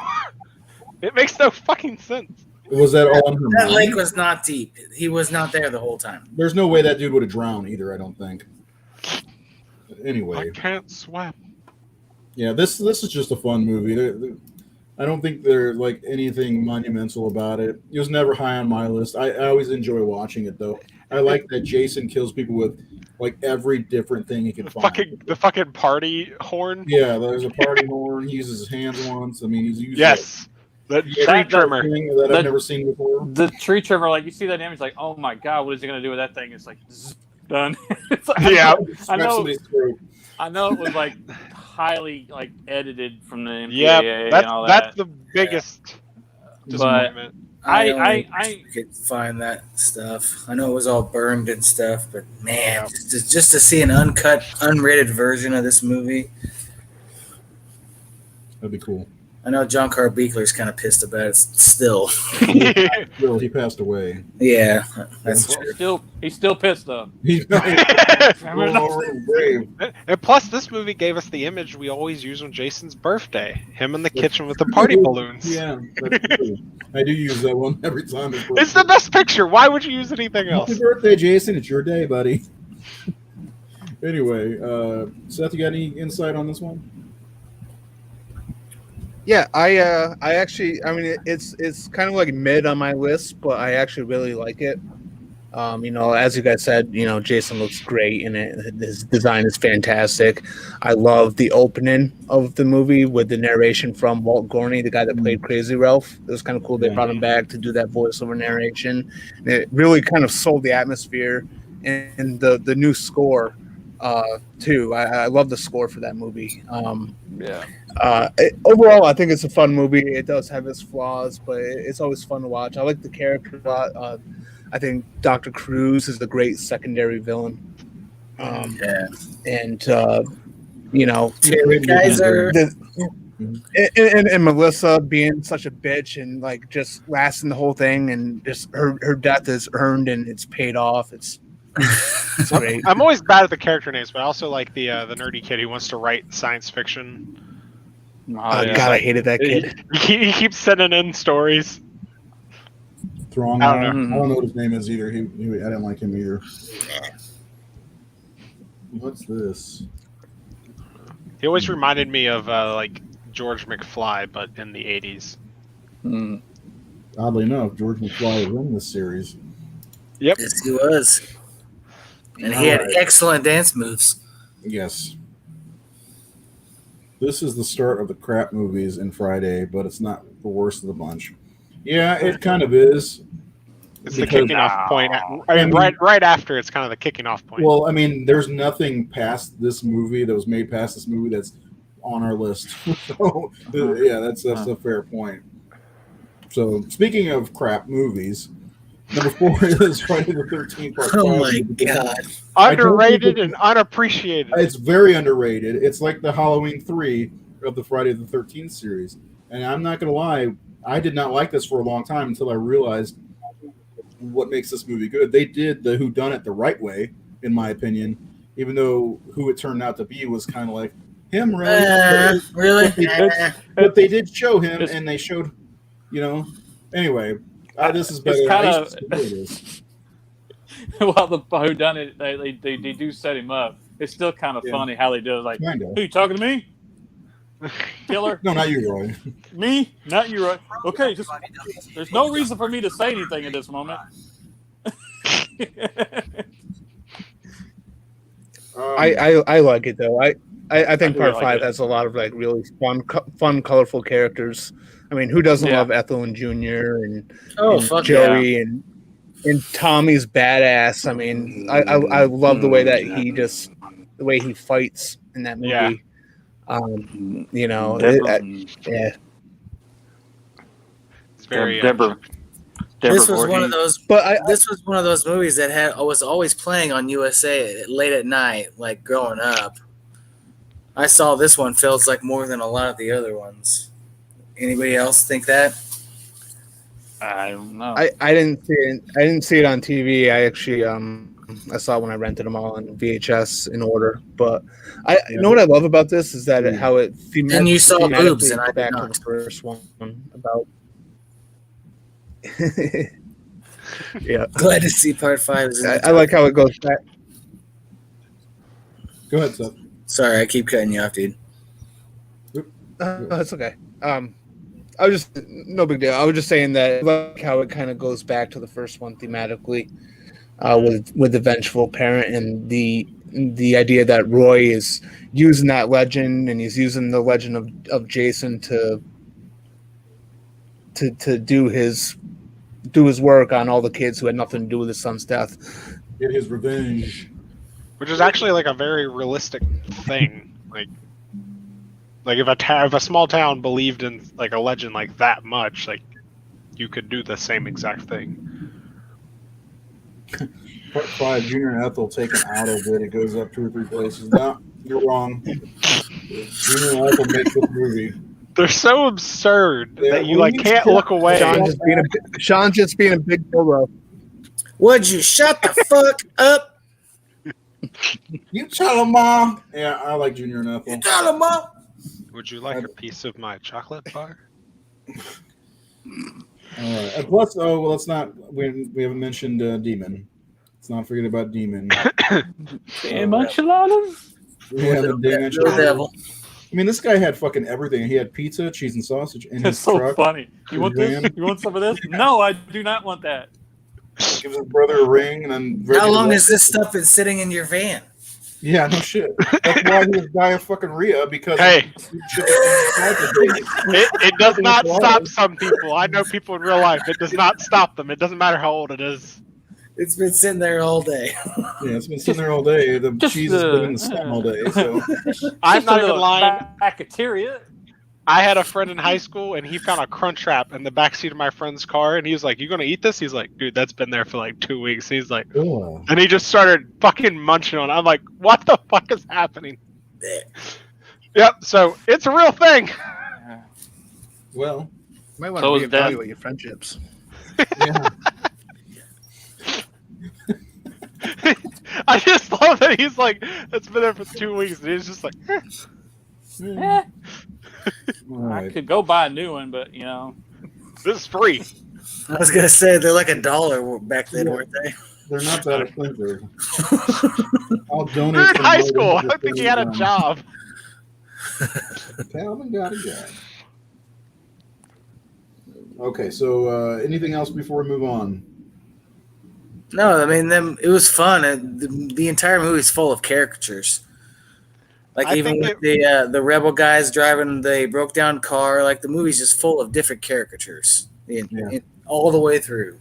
It makes no fucking sense. was that all in her That mind? lake was not deep. He was not there the whole time. There's no way that dude would have drowned either. I don't think. I Anyway, can't swim. yeah, this is just a fun movie. I don't think there's like anything monumental about it. It was never high on my list. I always enjoy watching it though. I like that Jason kills people with like every different thing he can The find. fucking party horn. Yeah, there's a party horn. He uses his hands once. I mean, he's used Yes. The that tree trimmer. thing that I've The- never seen before. The tree trimmer, like you see that image, like, oh my god, what is he gonna do with that thing? It's like zzz, done. It's like, Yeah. Scratch know. somebody's throat. I know it was like highly like edited from the MPAA Yeah, and all that. that's the biggest but disappointment. I could find that stuff. I know it was all burned and stuff, but man, just to see an uncut, unrated version of this movie. That'd be cool. I know John Carbeekler's kind of pissed about it still. Well, he passed away. Yeah, that's true. he's still pissed though. He's rolling over in the grave. And plus, this movie gave us the image we always use on Jason's birthday: him in the kitchen with the party balloons. Yeah, that's true. I do use that one every time. It's the best picture. Why would you use anything else? Happy birthday, Jason. It's your day, buddy. Anyway, Seth, you got any insight on this one? Yeah, I actually, I mean, it's kind of like mid on my list, but I actually really like it. As you guys said, Jason looks great in it. His design is fantastic. I love the opening of the movie with the narration from Walt Gorney, the guy that played Crazy Ralph. It was kind of cool. They brought him back to do that voiceover narration. And it really kind of sold the atmosphere and the new score too. I love the score for that movie. Overall, I think it's a fun movie. It does have its flaws, but it's always fun to watch. I like the character a lot. I think Dr. Cruz is a great secondary villain. And Terry Kaiser. And Melissa being such a bitch and like just lasting the whole thing, and just her death is earned and it's paid off. It's great. I'm always bad at the character names, but I also like the nerdy kid who wants to write science fiction. God, I hated that kid. He keeps sending in stories. Throng. I don't I don't know what his name is either. I didn't like him either. What's this? He always reminded me of like George McFly, but in the 80s. Oddly enough, George McFly was in this series. Yep. Yes, he was. And he had excellent dance moves. Yes. This is the start of the crap movies in Friday, but it's not the worst of the bunch. Yeah, it kind of is. It's the kicking off point. I mean, right after it's kind of the kicking off point. Well, I mean, there's nothing past this movie that was made past this movie that's on our list. So, yeah, that's a fair point. So, speaking of crap movies, number 4 is Friday the 13th Part 5. Oh my god. Underrated and unappreciated. It's very underrated. It's like the Halloween 3 of the Friday the 13th series. And I'm not going to lie, I did not like this for a long time until I realized what makes this movie good. They did the whodunit the right way, in my opinion, even though who it turned out to be was kind of like, him, really? Really? But they did show him, and they showed, Anyway, this is better. It's kind of it is. Well, the whodunit, they do set him up. It's still kind of funny how they do it. Like, Kinda. who you talking to me? Killer? No, not you, Roy. Me? Not you, Roy. Okay, there's no reason for me to say anything at this moment. I like it though. I think do Part like 5 it. has a lot of like really fun, colorful characters. I mean, who doesn't love Ethel and Junior and Fuck Joey and Tommy's badass? I mean, I love the way that the way he fights in that movie. Yeah. Yeah. It's very Deborah. This was one of those. But this was one of those movies that was always playing on USA late at night, like growing up. I saw this one feels like more than a lot of the other ones. Anybody else think that? I don't know. I didn't see it. I didn't see it on TV. I actually I saw it when I rented them all on VHS in order. But you know what I love about this is that how it and you saw boobs and I back did to not. the first one about. Yeah, Glad to see part 5 is in the I like how it goes back. Go ahead, Seth. Sorry, I keep cutting you off, dude. That's okay. I was just no big deal. I was just saying that I like how it kind of goes back to the first one thematically, with the vengeful parent and the idea that Roy is using that legend and he's using the legend of Jason to do his work on all the kids who had nothing to do with his son's death. Get his revenge. Which is actually like a very realistic thing. Like if a small town believed in like a legend like that much, like you could do the same exact thing. Part 5, Junior and Ethel taken out of it. It goes up 2 or 3 places. No, you're wrong. Junior and Ethel make this movie. They're so absurd that you we like need can't to- look away. Sean's just being a big bulldog. Would you shut the fuck up? You tell him, Mom. Yeah, I like Junior and Ethel. You tell him, Mom. Would you like a piece of my chocolate bar? All right. And plus, let's not. We haven't mentioned Demon. Let's not forget about Demon. Damn enchiladas. We haven't mentioned. The devil. I mean, this guy had fucking everything. He had pizza, cheese, and sausage in That's his so truck. funny. You want this? You want some of this? No, I do not want that. Gives his brother a ring, and then How long has this stuff been sitting in your van? Yeah, no shit. That's why he was dying of fucking Rhea because Hey. it It does not stop some people. I know people in real life. It does not stop them. It doesn't matter how old it is. It's been sitting there all day. Yeah, it's been sitting there all day. The cheese has been in the sun all day. So I'm not even lying. Bacteria. I had a friend in high school, and he found a Crunch Wrap in the backseat of my friend's car, and he was like, "You gonna eat this?" He's like, "Dude, that's been there for like 2 weeks." He's like, ugh. and he just started fucking munching on it. I'm like, "What the fuck is happening?" Yep. So it's a real thing. Well, You might want So to is that- reevaluate your friendships. yeah. I just love that he's like, "It's been there for 2 weeks," and he's just like, Eh, All I right. could go buy a new one, but you know, "This is free." I was gonna say they're like $1 back then, weren't they? They're not that expensive. I'll donate. You're in some high money school. to I think he had a the job. Calvin got a job. Okay, so anything else before we move on? No, I mean it was fun. The entire movie's full of caricatures. Like I even think with the rebel guys driving the broke down car, like the movie's just full of different caricatures all the way through.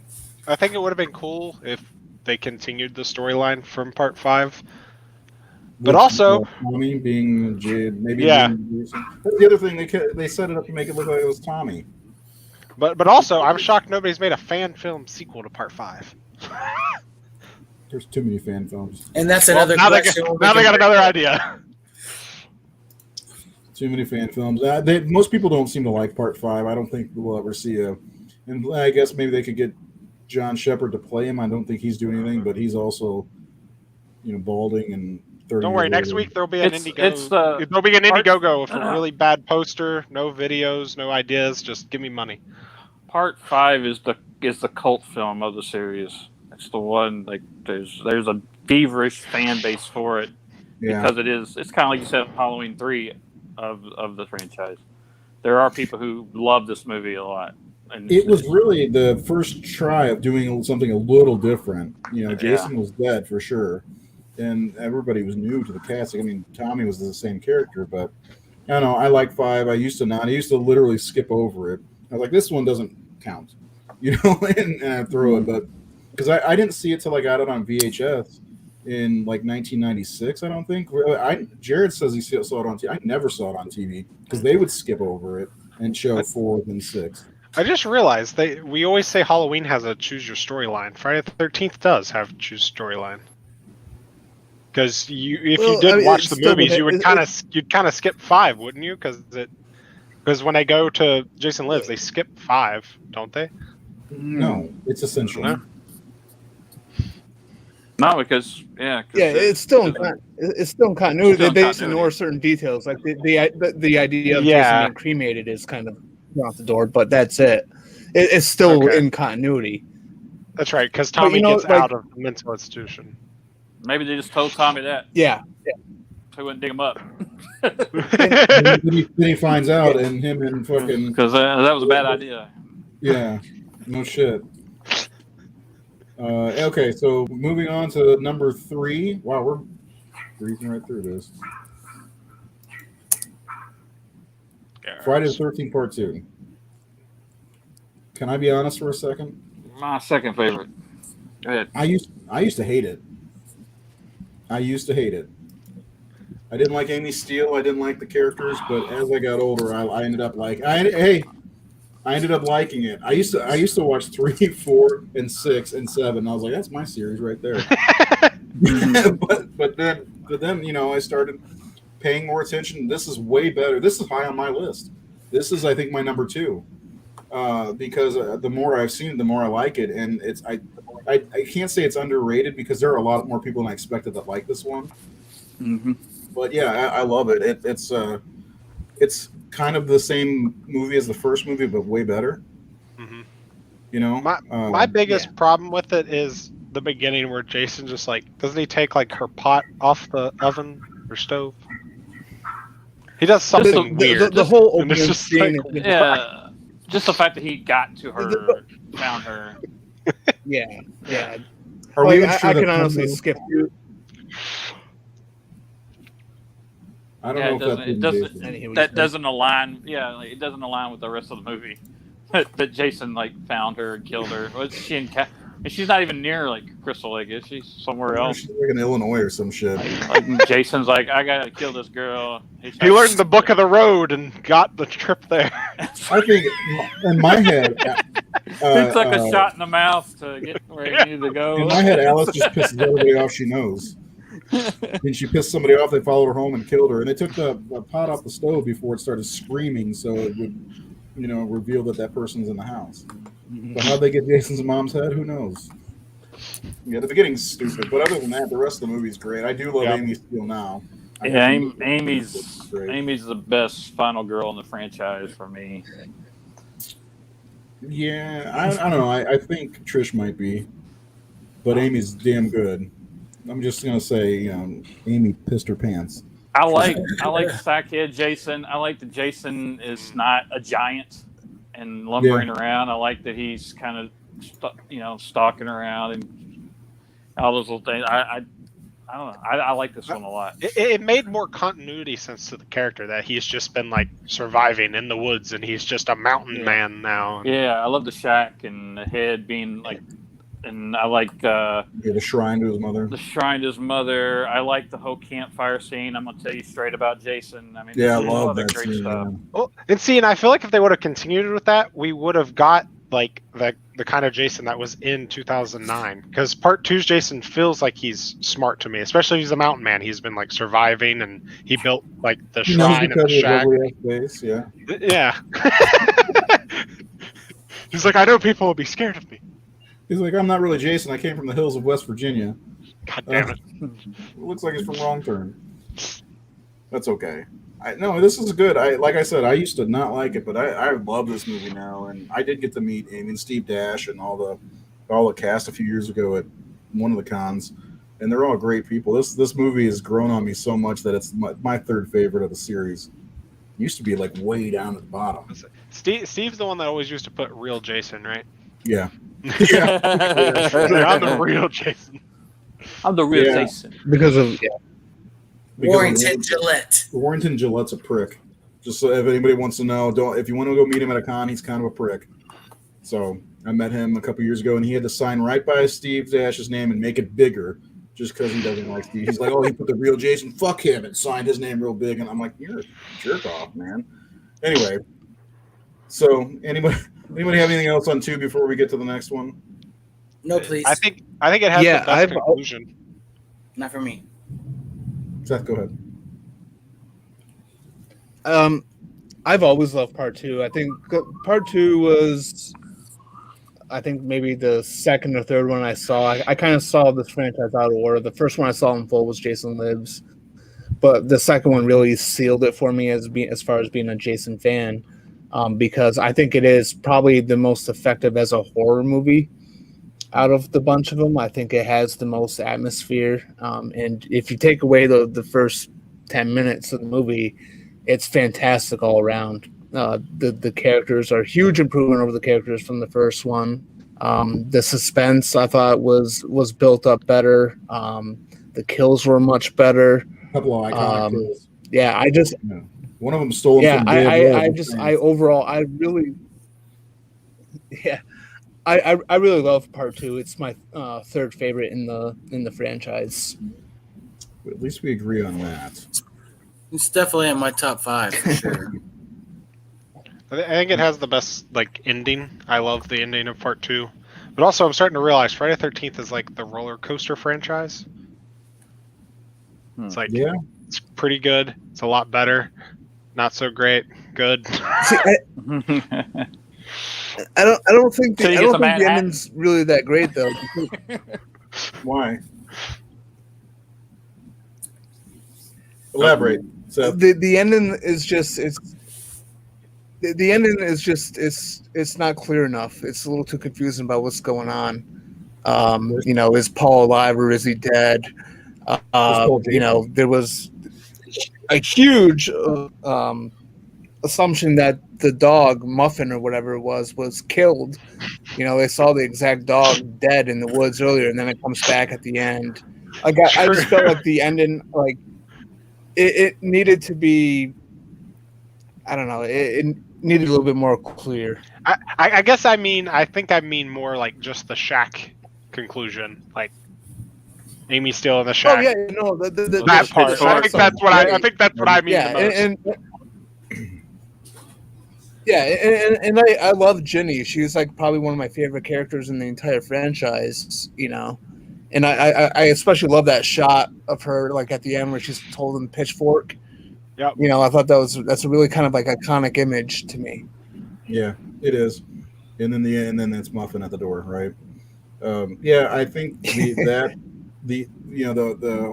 I think it would have been cool if they continued the storyline from part 5. But also, Tommy being Jade, maybe. Yeah. The other thing they set it up to make it look like it was Tommy. but also, I'm shocked nobody's made a fan film sequel to part 5. There's too many fan films. And that's Well, another now they question. got another idea. Too many fan films. Most people don't seem to like Part 5. I don't think we'll ever see a. And I guess maybe they could get John Shepard to play him. I don't think he's doing anything, but he's also, balding and 30. Don't worry, years next old. week there'll be an There'll be an Indiegogo with a really bad poster, no videos, no ideas. Just give me money. Part 5 is the cult film of the series. It's the one like there's a feverish fan base for it Yeah. because it's kind of like you said, Halloween 3 of the franchise. There are people who love this movie a lot. And It was really the first try of doing something a little different. Jason was dead for sure, and everybody was new to the casting. I mean, Tommy was the same character, but I don't know. I like 5. I used to not. I used to literally skip over it. I was like, this one doesn't count, and I throw it. But because I didn't see it till I got it on VHS in like 1996, I don't think. Jared says he saw it on TV. I never saw it on TV because they would skip over it and show 4th and 6th. I just realized we always say Halloween has a choose your storyline. Friday the 13th does have choose storyline. Because if you did watch the movies, you'd kind of skip 5, wouldn't you? Because when they go to Jason Lives, they skip 5, don't they? No, it's essential. No, because it's still in continuity. They just ignore certain details, like the idea of Jason being cremated is kind of out the door, but that's it. It's still in continuity. That's right, because Tommy gets out of the mental institution. Maybe they just told Tommy that. Yeah. So he wouldn't dig him up. then he finds out, and him and fucking... Because that was a bad idea. Yeah, no shit. Okay, so moving on to number 3. Wow, we're breezing right through this. Friday the 13th Part 2. Can I be honest for a second? My second favorite. Go ahead. I used to hate it. I didn't like Amy Steele. I didn't like the characters, but as I got older, I ended up like I ended up liking it. I used to watch 3, 4, and 6, and 7. I was like, that's my series right there. but then I started paying more attention. This is way better. This is high on my list. This is, I think, my number 2. Because the more I've seen it, the more I like it, and I can't say it's underrated because there are a lot more people than I expected that like this one. Mm-hmm. But yeah, I love it. It's kind of the same movie as the first movie, but way better. Mm-hmm. My biggest problem with it is the beginning where Jason just doesn't he take her pot off the oven or stove? He does something weird. The whole opening scene. Just the fact that he got to her, found her. Yeah. Are we I can honestly skip through. I don't know if that doesn't align. Yeah, it doesn't align with the rest of the movie. That Jason found her and killed her. Was she in? She's not even near Crystal Lake, is she? Somewhere else. She's in Illinois or some shit. Jason's I gotta kill this girl. He learned the book of the road and got the trip there. I think in my head, he took a shot in the mouth to get where he needed to go. In my head, Alice just pisses everybody off she knows. And she pissed somebody off. They followed her home and killed her. And they took the pot off the stove before it started screaming, so it would, reveal that person's in the house. But how'd they get Jason's mom's head? Who knows? Yeah, the beginning's stupid, but other than that, the rest of the movie's great. I do love Amy Steele now. Yeah, Amy's the best final girl in the franchise for me. Yeah, I don't know. I think Trish might be, but Amy's damn good. I'm just gonna say, Amy pissed her pants. I like Sackhead Jason. I like that Jason is not a giant and lumbering around. I like that he's kind of stalking around and all those little things. I don't know. I like this one a lot. It made more continuity sense to the character that he's just been surviving in the woods and he's just a mountain man now. Yeah, I love the shack and the head being and I like the shrine to his mother. The shrine to his mother. I like the whole campfire scene. I'm gonna tell you straight about Jason. I mean, I love that great scene. stuff. Well, and I feel like if they would have continued with that, we would have got the kind of Jason that was in 2009. Because Part 2's Jason feels like he's smart to me, especially if he's a mountain man. He's been surviving, and he built the shrine and the shack. Yeah. He's I know people will be scared of me. He's I'm not really Jason. I came from the hills of West Virginia. God damn it. It looks like he's from Wrong Turn. That's okay. No, this is good. Like I said, I used to not like it, but I love this movie now. And I did get to meet Amy and Steve Dash and all the cast a few years ago at one of the cons. And they're all great people. This movie has grown on me so much that it's my third favorite of the series. It used to be way down at the bottom. Steve's the one that always used to put real Jason, right? Yeah. I'm the real Jason. I'm the real Jason. Because of Warrington Gillette. Warrington Gillette's a prick. Just so if anybody wants to know, if you want to go meet him at a con, he's kind of a prick. So I met him a couple years ago, and he had to sign right by Steve Dash's name and make it bigger, just because he doesn't like Steve. He's he put the real Jason, fuck him, and signed his name real big. And I'm like, you're a jerk off, man. Anyway. So anybody have anything else on 2 before we get to the next one? No, please. I think it has Yeah, the best conclusion. Not for me. Seth, go ahead. I've always loved part 2. I think part 2 was, I think maybe the second or third one I saw. I kind of saw this franchise out of order. The first one I saw in full was Jason Lives, but the second one really sealed it for me as far as being a Jason fan, because I think it is probably the most effective as a horror movie out of the bunch of them. I think it has the most atmosphere, and if you take away the first 10 minutes of the movie, it's fantastic all around. The characters are a huge improvement over the characters from the first one. The suspense I thought was built up better. The kills were much better. A couple of iconic kills. Yeah, I just one of them stolen yeah, from I overall I really I really love part 2. It's my third favorite in the franchise. At least we agree on that. It's definitely in my top 5 for sure. I think it has the best ending. I love the ending of part 2, but also I'm starting to realize Friday the 13th is like the roller coaster franchise. It's like it's pretty good. It's a lot better. Not so great. Good. See, I don't think the ending's really that great though. Why? Elaborate. So the ending is just the ending is just it's not clear enough. It's a little too confusing about what's going on. Is Paul alive or is he dead? There was a huge assumption that the dog Muffin or whatever it was killed. They saw the exact dog dead in the woods earlier, and then it comes back at the end. I just felt like the ending, it needed to be. I don't know. It needed a little bit more clear. I guess I think I mean more like just the shack conclusion, like Amy Steele in the shack. Oh yeah, no, that part. I think that's what I mean. And I love Ginny. She's like probably one of my favorite characters in the entire franchise. And I especially love that shot of her like at the end where she's holding the pitchfork. Yep. I thought that's a really kind of like iconic image to me. Yeah, it is. And then that's Muffin at the door, right? I think the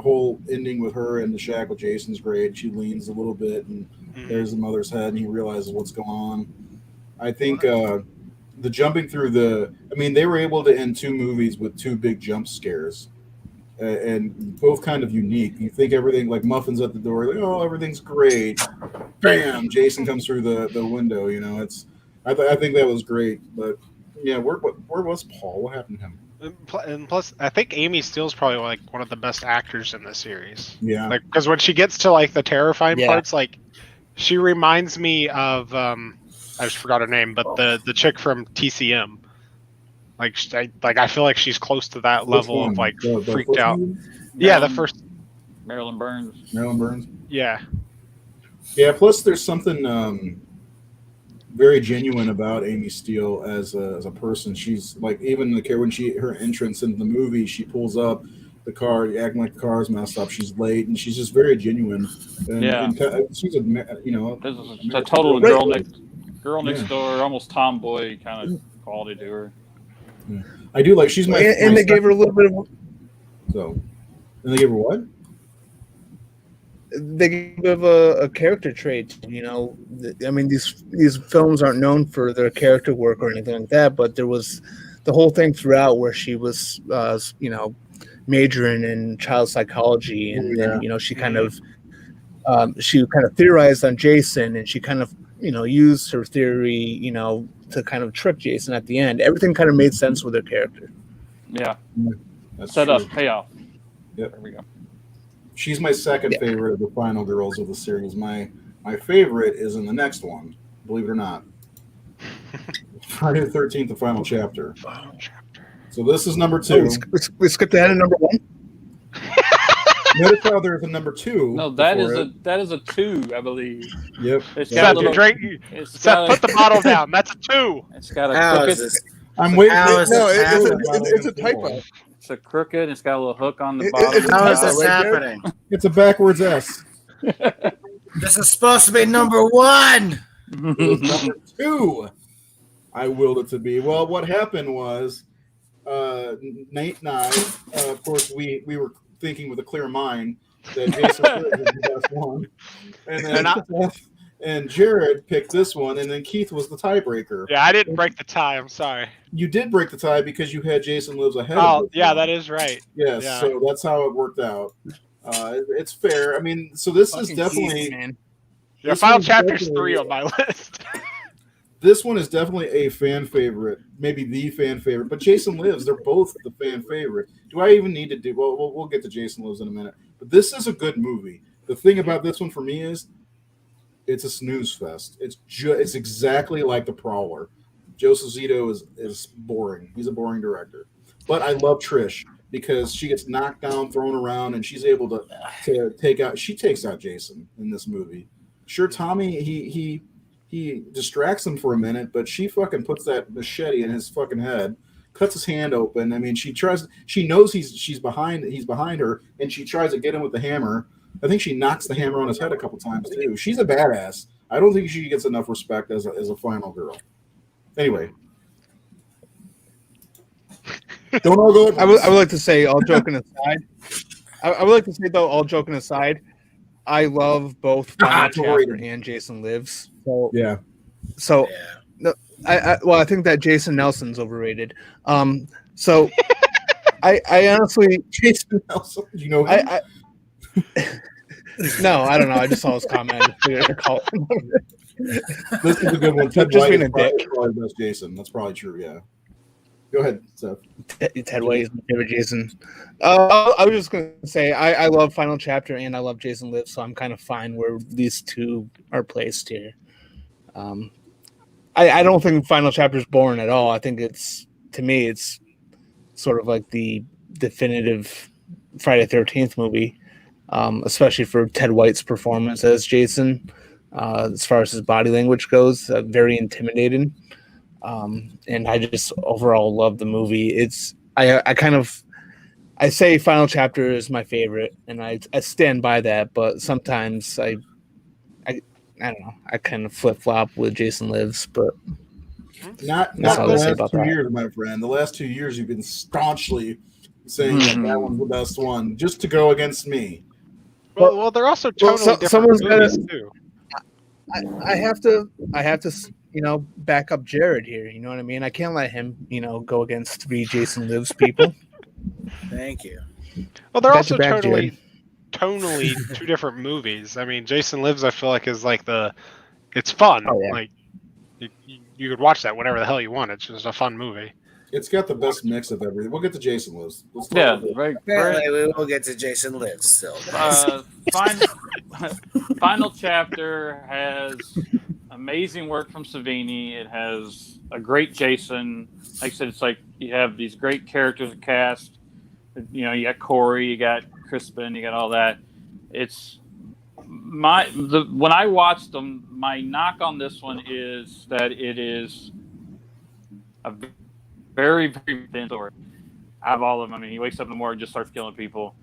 whole ending with her in the shack with Jason's great. She leans a little bit and there's the mother's head and he realizes what's going on. I think the jumping through they were able to end 2 movies with 2 big jump scares. And both kind of unique. You think everything like Muffin's at the door, like, oh, everything's great. Bam! Jason comes through the window. I think that was great. But yeah, where was Paul? What happened to him? And plus, I think Amy Steele's probably like one of the best actors in the series. Yeah, because when she gets to like the terrifying parts, like she reminds me of I just forgot her name, but the chick from TCM. I feel like she's close to that level of like freaked out. Yeah, the first Marilyn Burns. Yeah. Yeah. Plus, there's something very genuine about Amy Steele as a person. She's like even when her entrance into the movie, she pulls up the car, acting like the car's messed up. She's late, and she's just very genuine. And she's a total girl next door, almost tomboy kind of quality to her. Yeah. I do like she's my and they gave her a little bit of and they gave her what? They gave a character trait. These films aren't known for their character work or anything like that, but there was the whole thing throughout where she was majoring in child psychology, and then she kind of theorized on Jason, and she kind of used her theory to kind of trick Jason at the end. Everything kind of made sense with her character. Yeah. That's set true. up, payoff. Yep. There we go. She's my second favorite of the final girls of the series. My favorite is in the next one, believe it or not. Friday the 13th, the final chapter. So this is number 2. We skipped ahead of number 1. Notice how there's a number 2. No, that is before that is a 2, I believe. Yep. It's Seth, got a little. Seth, put the bottle down. That's a 2. It's got a How crooked. is this? I'm waiting. How is No, this happening? it's a typo. It's a crooked. It's got a little hook on the It- bottom. it's a How is typo, this right there? happening? It's a backwards S. This is supposed to be number 1. It was number 2. I willed it to be. Well, what happened was, Nate and I, of course, we were thinking with a clear mind that Jason was the best one, and then Seth and Jared picked this one, and then Keith was the tiebreaker. Yeah, I didn't break the tie. I'm sorry. You did break the tie because you had Jason Lives ahead. Oh, of yeah, one. that is right. Yes, Yeah. so that's how it worked out. It's fair. I mean, so this is Fucking definitely Keith, man. Yeah, This Final one's Chapter's definitely- 3 on my list. this one is definitely a fan favorite, maybe the fan favorite. But Jason Lives, they're both the fan favorite. Do I even need to do? Well, we'll get to Jason Lives in a minute. But this is a good movie. The thing about this one for me is, it's a snooze fest. It's exactly like The Prowler. Joseph Zito is boring. He's a boring director. But I love Trish because she gets knocked down, thrown around, and she's able to take out. She takes out Jason in this movie. Sure, Tommy he distracts him for a minute, but she fucking puts that machete in his fucking head, cuts his hand open. I mean, she knows he's behind her, and she tries to get him with the hammer. I think she knocks the hammer on his head a couple times too. She's a badass. I don't think she gets enough respect as a final girl. Anyway, don't all go. I would like to say, all joking aside, I would like to say though, all joking aside, I love both Final Chapter overrated. and Jason Lives. So Yeah. so Yeah. I think that Jason Nelson's overrated. So I honestly, Jason Nelson, you know him? I no, I don't know. I just saw his comment. I figured I'd call him. This is a good one. Ted Just White being is a dick. probably the best Jason. That's probably true. Yeah. Go ahead, Seth. Ted White is my favorite Jason. I was just gonna say I love Final Chapter and I love Jason Lives, so I'm kind of fine where these two are placed here. I don't think Final Chapter is boring at all. I think to me it's sort of like the definitive Friday the 13th movie, especially for Ted White's performance as Jason. As far as his body language goes, very intimidating. And I just overall love the movie. I say Final Chapter is my favorite, and I stand by that. But sometimes I don't know. I kind of flip flop with Jason Lives, but Not That's the all I say last about 2 that. years, my friend. The last 2 years, you've been staunchly saying Mm-hmm. that one's the best one, just to go against me. Well, they're also totally different someone's movies gotta- too. I have to back up Jared here. You know what I mean? I can't let him go against 3 Jason Lives people. Thank you. Well, they're Got also your back, tonally 2 different movies. I mean, Jason Lives, I feel like is like it's fun. Oh, yeah. Like you could watch that whenever the hell you want. It's just a fun movie. It's got the best mix of everything. We'll get to Jason Lives. Let's talk Yeah, about it. very, Apparently, we will get to Jason Lives still. Final Chapter has amazing work from Savini. It has a great Jason. Like I said, it's like you have these great characters cast. You got Corey, you got Crispin, you got all that. It's when I watched them, my knock on this one is that it is a very, very thin story. Out of all of them, I mean, he wakes up in the morning and just starts killing people.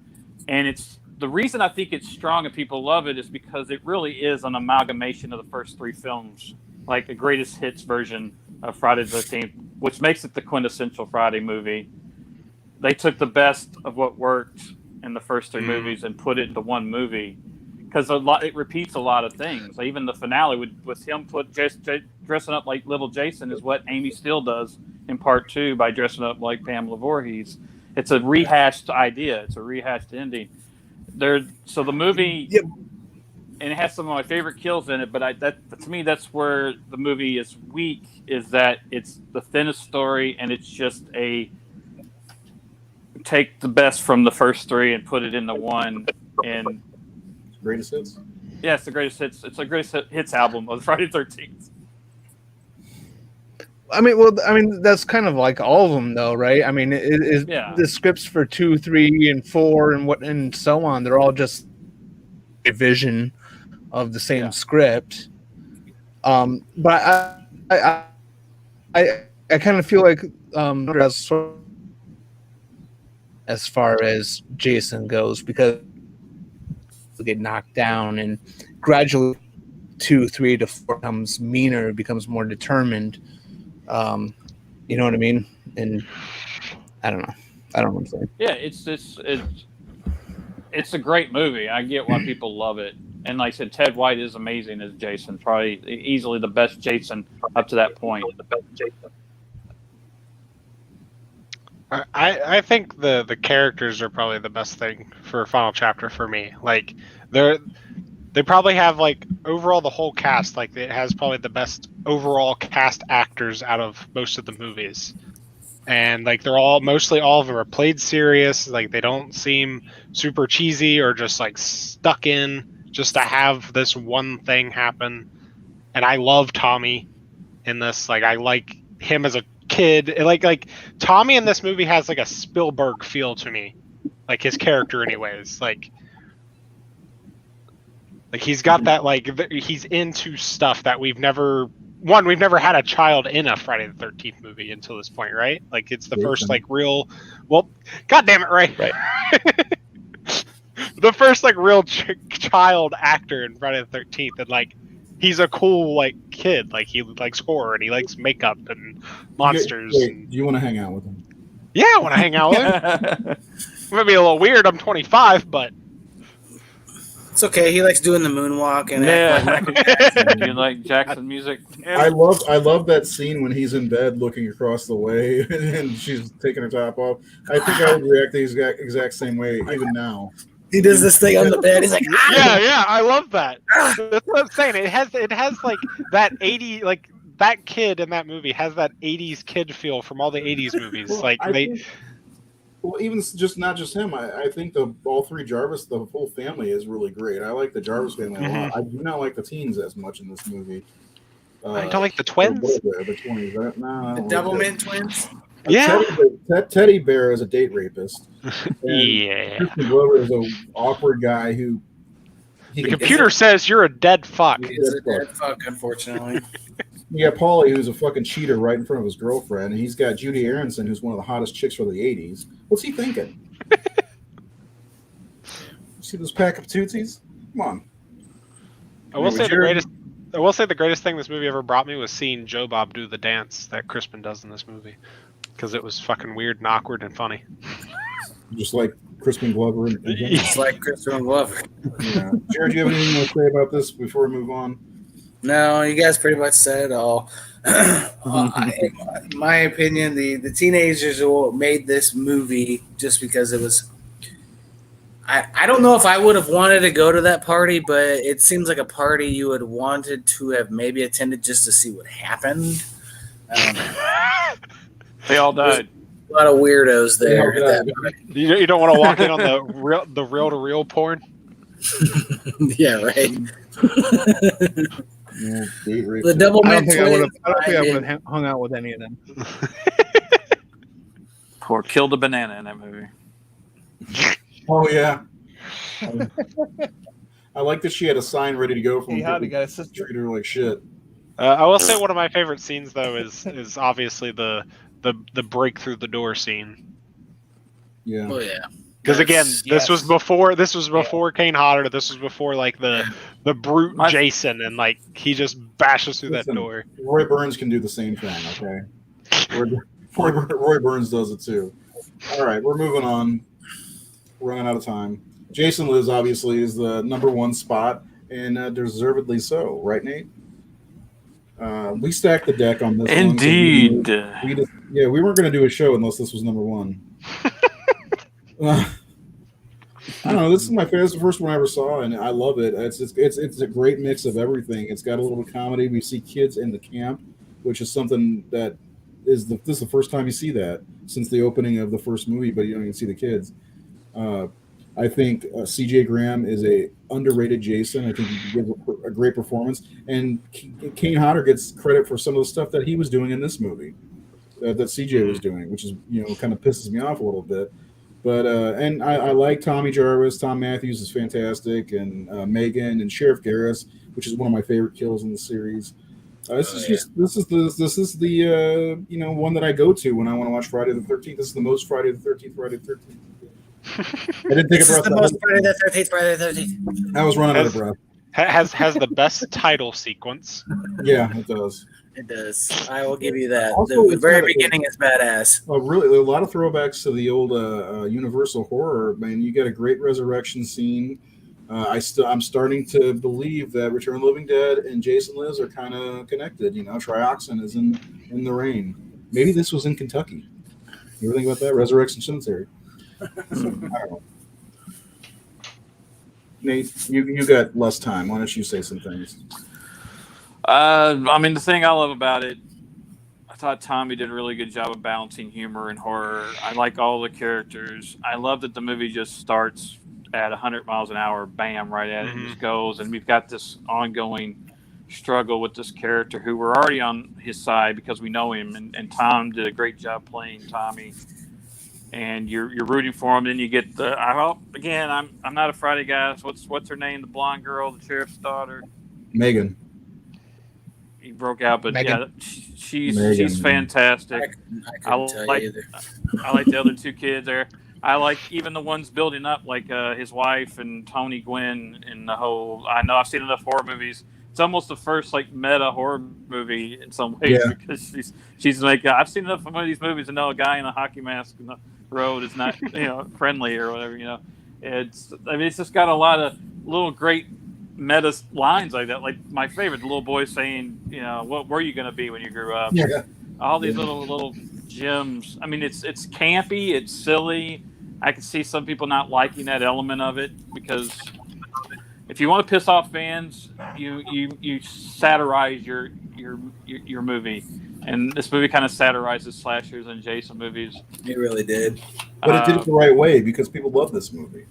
And it's the reason I think it's strong and people love it is because it really is an amalgamation of the first 3 films, like a greatest hits version of Friday the 13th, which makes it the quintessential Friday movie. They took the best of what worked in the first 3 movies and put it into one movie because it repeats a lot of things. Like even the finale with him dressing up like little Jason is what Amy Steele does in part 2 by dressing up like Pamela Voorhees. It's a rehashed idea. It's a rehashed ending. So the movie, and it has some of my favorite kills in it. But to me, that's where the movie is weak. Is that it's the thinnest story, and it's just take the best from the first 3 and put it into one. And Greatest hits. yeah, it's the greatest hits. It's the greatest hits album of Friday the 13th. I mean, that's kind of like all of them, though, right? I mean, the scripts for 2, 3, and 4, and so on. They're all just a vision of the same script. But I kind of feel like as far as Jason goes, because they get knocked down and gradually 2, 3 to 4 becomes meaner, becomes more determined. You know what I mean? And I don't know what I'm saying. Yeah, it's a great movie. I get why people love it. And like I said, Ted White is amazing as Jason. Probably easily the best Jason up to that point. I think the characters are probably the best thing for Final Chapter for me. Like they probably have like overall the whole cast, like it has probably the best overall cast actors out of most of the movies. And like they're mostly all of them are played serious, like they don't seem super cheesy or just like stuck in just to have this one thing happen. And I love Tommy in this. Like I like him as a kid. Like Tommy in this movie has like a Spielberg feel to me. Like his character anyways. Like he's got that, like he's into stuff that we've never had a child in a Friday the 13th movie until this point, right? Like it's the first like real, well, God damn it, right? The first like real child actor in Friday the 13th, and like he's a cool like kid, like he likes horror and he likes makeup and monsters. Do you want to hang out with him? Yeah, I want to hang out with him. It might be a little weird. I'm 25, but it's okay. He likes doing the moonwalk and Do you like Jackson music? I love that scene when he's in bed looking across the way and she's taking her top off. I think I would react the exact same way even now. He does this thing on the bed. He's like, yeah, I love that. That's what I'm saying. It has like that 80, like that kid in that movie has that 80s kid feel from all the 80s movies. Well, even just not just him. I think all three Jarvis, the whole family is really great. I like the Jarvis family a lot. I do not like the teens as much in this movie. I don't like the twins. The twins. the Doublemint twins. Yeah, Teddy Bear is a date rapist. Yeah, Kristen Glover is an awkward guy who. The computer says you're a dead fuck. He's a dead fuck, unfortunately. You got Paulie, who's a fucking cheater right in front of his girlfriend, and he's got Judy Aronson, who's one of the hottest chicks from the 80s. What's he thinking? See this pack of Tootsies? Come on. I will say the greatest thing this movie ever brought me was seeing Joe Bob do the dance that Crispin does in this movie, because it was fucking weird and awkward and funny. Just like Crispin Glover. Just like Crispin Glover. Yeah. Jared, do you have anything to say about this before we move on? No, you guys pretty much said it all. In my opinion, the teenagers who made this movie just because it was. I don't know if I would have wanted to go to that party, but it seems like a party you would wanted to have maybe attended just to see what happened. They all died. A lot of weirdos there. You don't want to walk in on the reel-to-reel porn? Yeah, right. Yeah, date rape. The double I don't think I would have hung out with any of them. Or killed a banana in that movie. Oh yeah. I like that she had a sign ready to go from treat her like shit. I will say one of my favorite scenes though is obviously the break through the door scene. Yeah. Oh yeah. Because again, this was before Kane Hodder. This was before like the brute Jason, and like he just bashes through that door. Roy Burns can do the same thing. Okay. Roy Burns does it too. All right, we're moving on. We're running out of time. Jason Lives obviously is the number one spot, and deservedly so, right, Nate? We stacked the deck on this. Indeed. We weren't going to do a show unless this was number one. I don't know. This is my favorite. It's the first one I ever saw, and I love it. It's a great mix of everything. It's got a little comedy. We see kids in the camp, which is something that this is the first time you see that since the opening of the first movie, but you don't even see the kids. I think C.J. Graham is a underrated Jason. I think he gives a great performance, and Kane Hodder gets credit for some of the stuff that he was doing in this movie that CJ was doing, which is kind of pisses me off a little bit. But and I like Tommy Jarvis. Tom Matthews is fantastic, and Megan and Sheriff Garris, which is one of my favorite kills in the series. This is the one that I go to when I want to watch Friday the 13th. This is the most Friday the 13th. Friday the 13th. I didn't think this is the most Friday the 13th. Friday the 13th. I was running out of breath. Has the best title sequence. Yeah, it does. It does. I will give you that. Also, the very beginning is badass. Really, a lot of throwbacks to the old Universal horror. Man, you get a great resurrection scene. I'm starting to believe that Return of the Living Dead and Jason Lives are kind of connected. Trioxin is in the rain. Maybe this was in Kentucky. You ever think about that? Resurrection Cemetery. I don't know. Nate, you got less time. Why don't you say some things? The thing I love about it, I thought Tommy did a really good job of balancing humor and horror. I like all the characters. I love that the movie just starts at 100 miles an hour, bam, right at it, and just goes. And we've got this ongoing struggle with this character who we're already on his side because we know him. And Tom did a great job playing Tommy. And you're rooting for him. Then you get I'm not a Friday guy. So what's her name? The blonde girl, the sheriff's daughter, Megan. He broke out, but Megan. yeah, she's fantastic. I like the other two kids there. I like even the ones building up, like his wife and Tony Gwynn and the whole. I know I've seen enough horror movies. It's almost the first meta horror movie in some ways because she's like I've seen enough of one of these movies to know a guy in a hockey mask in the road is not friendly or whatever. It's just got a lot of little great meta lines like that. Like my favorite, the little boy saying, what were you going to be when you grew up? Yeah. All these little gems. It's campy, it's silly. I can see some people not liking that element of it because if you want to piss off fans, you satirize your movie, and this movie kind of satirizes slashers and Jason movies. It really did, but it did it the right way because people love this movie.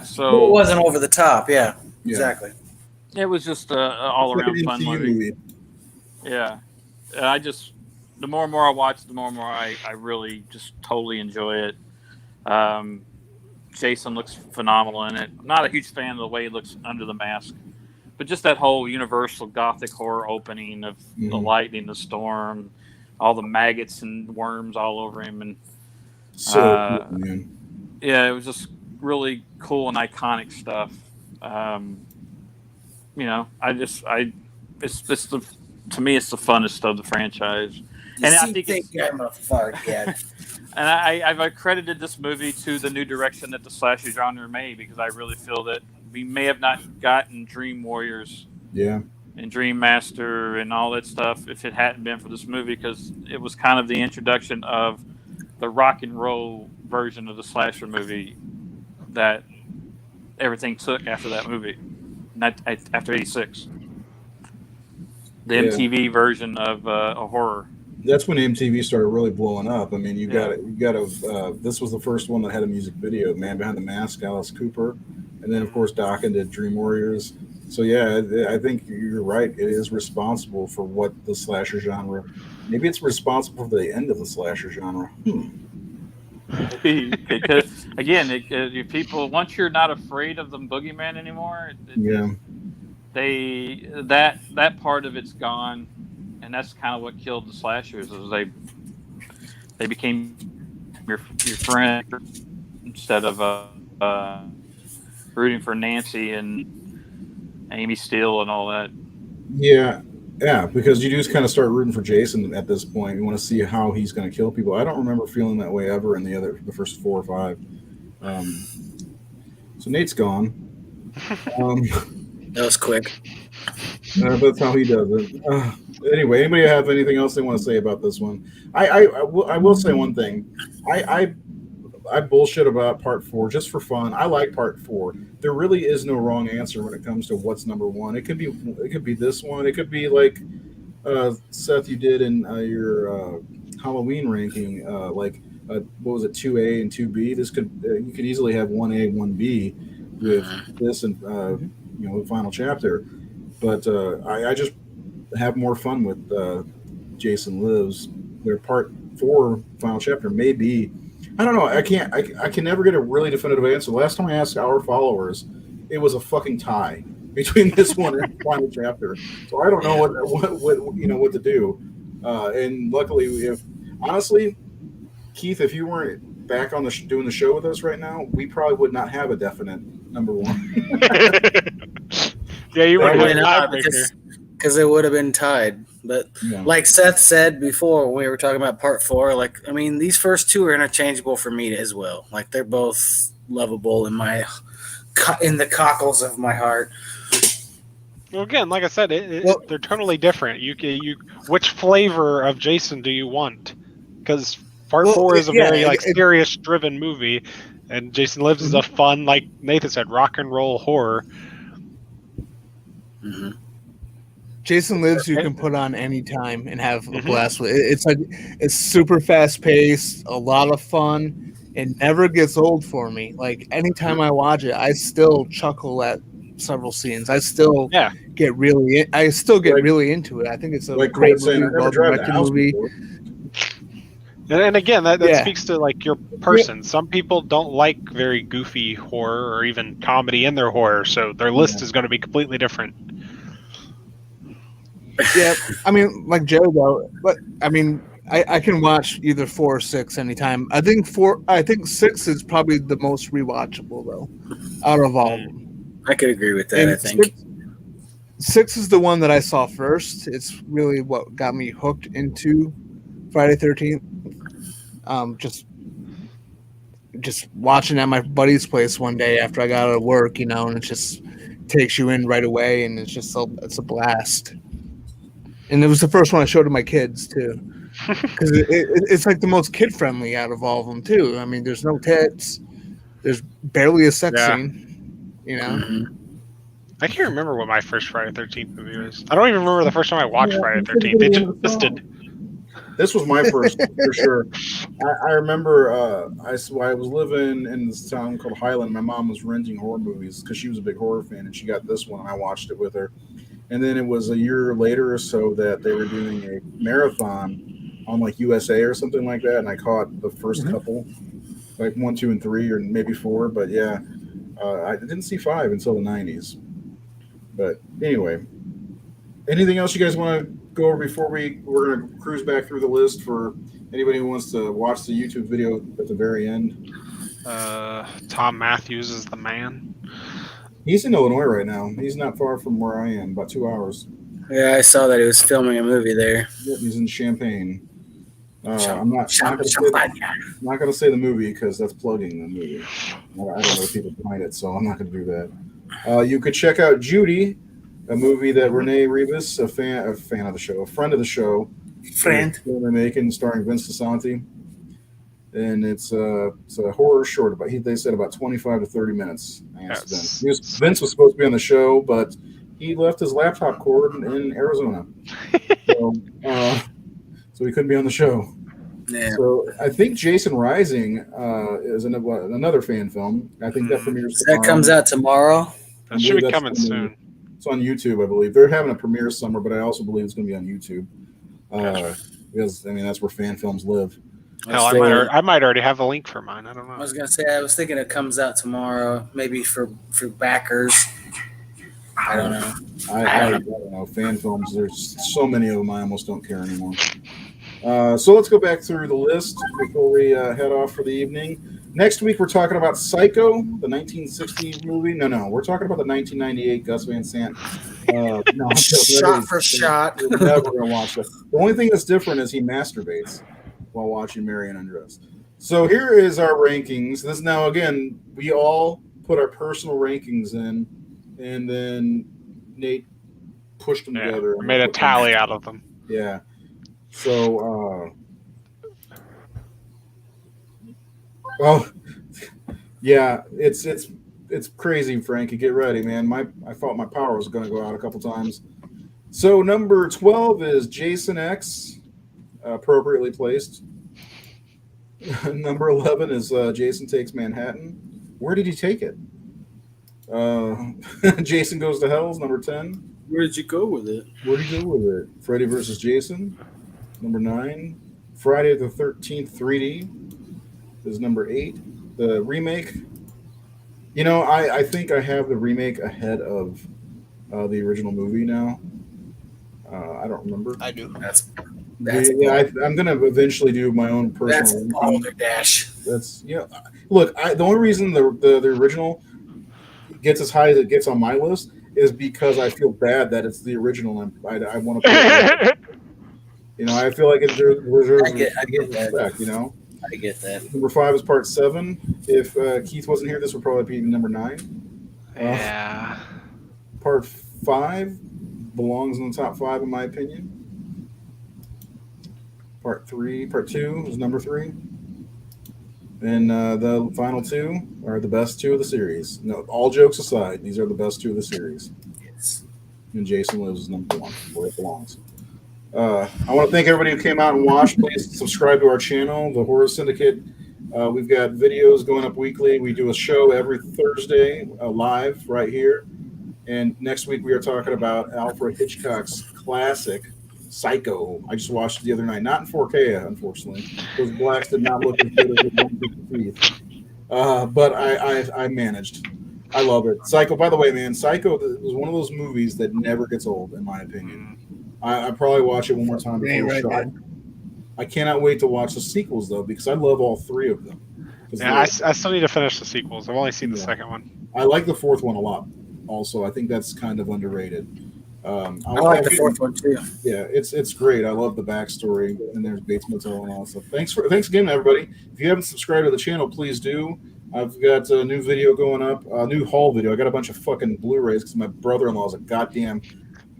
So it wasn't over the top. Yeah. Exactly. It was just a all around fun movie. Yeah, the more and more I watch, the more and more I really just totally enjoy it. Jason looks phenomenal in it. I'm not a huge fan of the way he looks under the mask, but just that whole universal gothic horror opening of the lightning, the storm, all the maggots and worms all over him, and cool, man. Yeah, it was just really cool and iconic stuff. To me, it's the funnest of the franchise. And I think I'm a fart kid. And I've accredited this movie to the new direction that the slasher genre made because I really feel that we may have not gotten Dream Warriors, and Dream Master and all that stuff if it hadn't been for this movie because it was kind of the introduction of the rock and roll version of the slasher movie that everything took after that movie, after ’86. The MTV version of a horror. That's when MTV started really blowing up. I mean, you got to. This was the first one that had a music video. Man Behind the Mask, Alice Cooper, and then of course Dokken did Dream Warriors. So I think you're right. It is responsible for what the slasher genre. Maybe it's responsible for the end of the slasher genre. Because again, people once you're not afraid of the boogeyman anymore, that part of it's gone. And that's kind of what killed the slashers. Is they became your friend instead of rooting for Nancy and Amy Steele and all that. Yeah, because you just kind of start rooting for Jason at this point. You want to see how he's going to kill people. I don't remember feeling that way ever in the first 4 or 5. So Nate's gone. That was quick. That's how he does it. Anyway, anybody have anything else they want to say about this one? I will say one thing. I bullshit about part 4 just for fun. I like part 4. There really is no wrong answer when it comes to what's number 1. It could be this one. It could be like Seth, you did in your Halloween ranking. Like what was it, 2A and 2B. This could you could easily have 1A, 1B with this and the final chapter. But I just have more fun with Jason Lives. Their part 4 final chapter may be. I don't know. I can never get a really definitive answer. Last time I asked our followers, it was a fucking tie between this one and the final chapter. So I don't know what to do. And luckily, honestly, Keith, if you weren't back on doing the show with us right now, we probably would not have a definite number one. Yeah, you would Probably have not, tiebreaker. because it would have been tied. But like Seth said before, when we were talking about part 4, like, I mean, these first 2 are interchangeable for me as well. Like, they're both lovable in the cockles of my heart. Well, again, like I said, they're totally different. Which flavor of Jason do you want? Because part 4 is a very serious-driven movie, and Jason Lives is a fun, like Nathan said, rock and roll horror. Mm-hmm. Jason Lives you can put on any time and have a blast with. It's super fast paced, a lot of fun. It never gets old for me. Like anytime I watch it, I still chuckle at several scenes. I still get really into it. I think it's a great movie, well-directed movie. And again, that speaks to like your person. Yeah. Some people don't like very goofy horror or even comedy in their horror, so their list is going to be completely different. Yeah, I mean, like Joe though, but I mean, I can watch either 4 or 6 anytime. I think 6 is probably the most rewatchable though, out of all of them. I could agree with that. And I think 6 is the one that I saw first. It's really what got me hooked into Friday 13th. Just watching at my buddy's place one day after I got out of work, and it just takes you in right away, and it's a blast. And it was the first one I showed to my kids too, because it's like the most kid friendly out of all of them too. I mean, there's no tits, there's barely a sex scene, I can't remember what my first Friday 13th movie was. I don't even remember the first time I watched Friday 13th. They just listed. This was my first for sure. I remember I was living in this town called Highland. My mom was renting horror movies because she was a big horror fan, and she got this one, and I watched it with her. And then it was a year later or so that they were doing a marathon on like USA or something like that, and I caught the first couple, like 1, 2, and 3, or maybe 4. But yeah, I didn't see 5 until the 90s. But anyway, anything else you guys want to go over before we're going to cruise back through the list for anybody who wants to watch the YouTube video at the very end? Tom Matthews is the man. He's in Illinois right now. He's not far from where I am, about 2 hours. Yeah, I saw that he was filming a movie there. Yep, he's in Champaign. I'm not going to say the movie because that's plugging the movie. I don't know if people find it, so I'm not going to do that. You could check out Judy, a movie that Renee Rivas, a fan of the show, a friend of the show, they're making, starring Vince DeSanti, and it's a horror short. They said about 25 to 30 minutes. Vince was supposed to be on the show, but he left his laptop cord in Arizona, so he couldn't be on the show. Yeah. So I think Jason Rising is another fan film. I think that premieres. That comes out tomorrow. That should be coming soon. It's on YouTube, I believe. They're having a premiere somewhere, but I also believe it's going to be on YouTube. Because that's where fan films live. Hell, I might already have a link for mine. I don't know. I was going to say, I was thinking it comes out tomorrow, maybe for backers. I don't know. I don't know. Fan films, there's so many of them, I almost don't care anymore. So let's go back through the list before we head off for the evening. Next week, we're talking about Psycho, the 1960 movie. No, we're talking about the 1998 Gus Van Sant. Shot for shot. We're never going to watch that. The only thing that's different is he masturbates while watching Marion Undressed. So here is our rankings. This now, again, we all put our personal rankings in, and then Nate pushed them together. Made a tally out of them. Yeah. So, it's crazy, Frankie. Get ready, man. I thought my power was going to go out a couple times. So number 12 is Jason X, appropriately placed. Number 11 is Jason Takes Manhattan. Where did he take it? Jason Goes to Hell is number 10. Where did you go with it? Where did you go with it? Freddy vs. Jason, number 9. Friday the 13th 3D is number 8. The remake. You know, I think I have the remake ahead of the original movie now. I don't remember. I do. I'm gonna eventually do my own personal. That's balderdash. That's Look, the only reason the original gets as high as it gets on my list is because I feel bad that it's the original. And I want to. I feel like it deserves I get that. respect. I get that. Number 5 is part 7. If Keith wasn't here, this would probably be number 9. Yeah. Part 5 belongs in the top 5 in my opinion. Part 2 is number 3. And the final 2 are the best 2 of the series. No, all jokes aside, these are the best 2 of the series. Yes. And Jason Lives is number 1, where it belongs. I want to thank everybody who came out and watched. Please subscribe to our channel, the Horror Syndicate. We've got videos going up weekly. We do a show every Thursday live right here. And next week we are talking about Alfred Hitchcock's classic Psycho. I just watched it the other night. Not in 4K, unfortunately. Those blacks did not look as good as the teeth. But I managed. I love it. Psycho, by the way, man, Psycho was one of those movies that never gets old, in my opinion. I probably watch it one more time before the show. I cannot wait to watch the sequels, though, because I love all 3 of them. Yeah, I still need to finish the sequels. I've only seen the second one. I like the 4th one a lot. Also, I think that's kind of underrated. I like the 4th one too. Yeah, it's great. I love the backstory, and there's Bates Motel and all that stuff. Thanks again, everybody. If you haven't subscribed to the channel, please do. I've got a new video going up, a new haul video. I got a bunch of fucking Blu-rays because my brother-in-law is a goddamn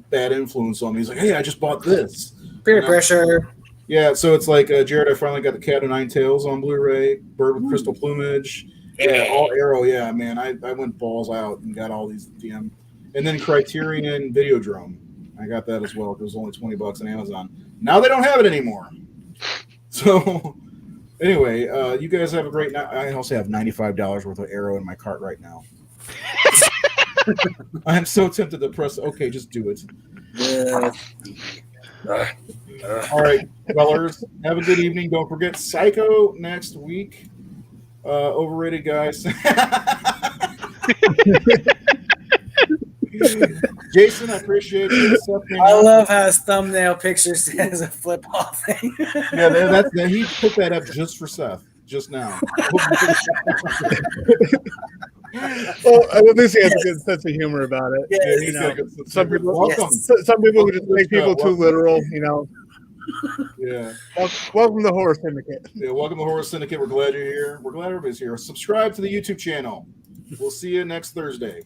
bad influence on me. He's like, hey, I just bought this. Peer pressure. Yeah, so it's like, Jared, I finally got the Cat of Nine Tails on Blu-ray, Bird with Crystal Plumage. Yeah, all Arrow. Yeah, man, I went balls out and got all these DM. And then Criterion Videodrome. I got that as well. It was only $20 on Amazon. Now they don't have it anymore. So anyway, you guys have a great night. I also have $95 worth of Arrow in my cart right now. I am so tempted to press. Okay, just do it. All right, fellers. Have a good evening. Don't forget Psycho next week. Overrated, guys. Jason, I appreciate you. I love how his thumbnail picture says a flip off thing. Yeah, he put that up just for Seth, just now. Well, at least he has a good sense of humor about it. Yeah, some people would just make people too literal, Yeah. Welcome to Horror Syndicate. Yeah, welcome to Horror Syndicate. We're glad you're here. We're glad everybody's here. Subscribe to the YouTube channel. We'll see you next Thursday.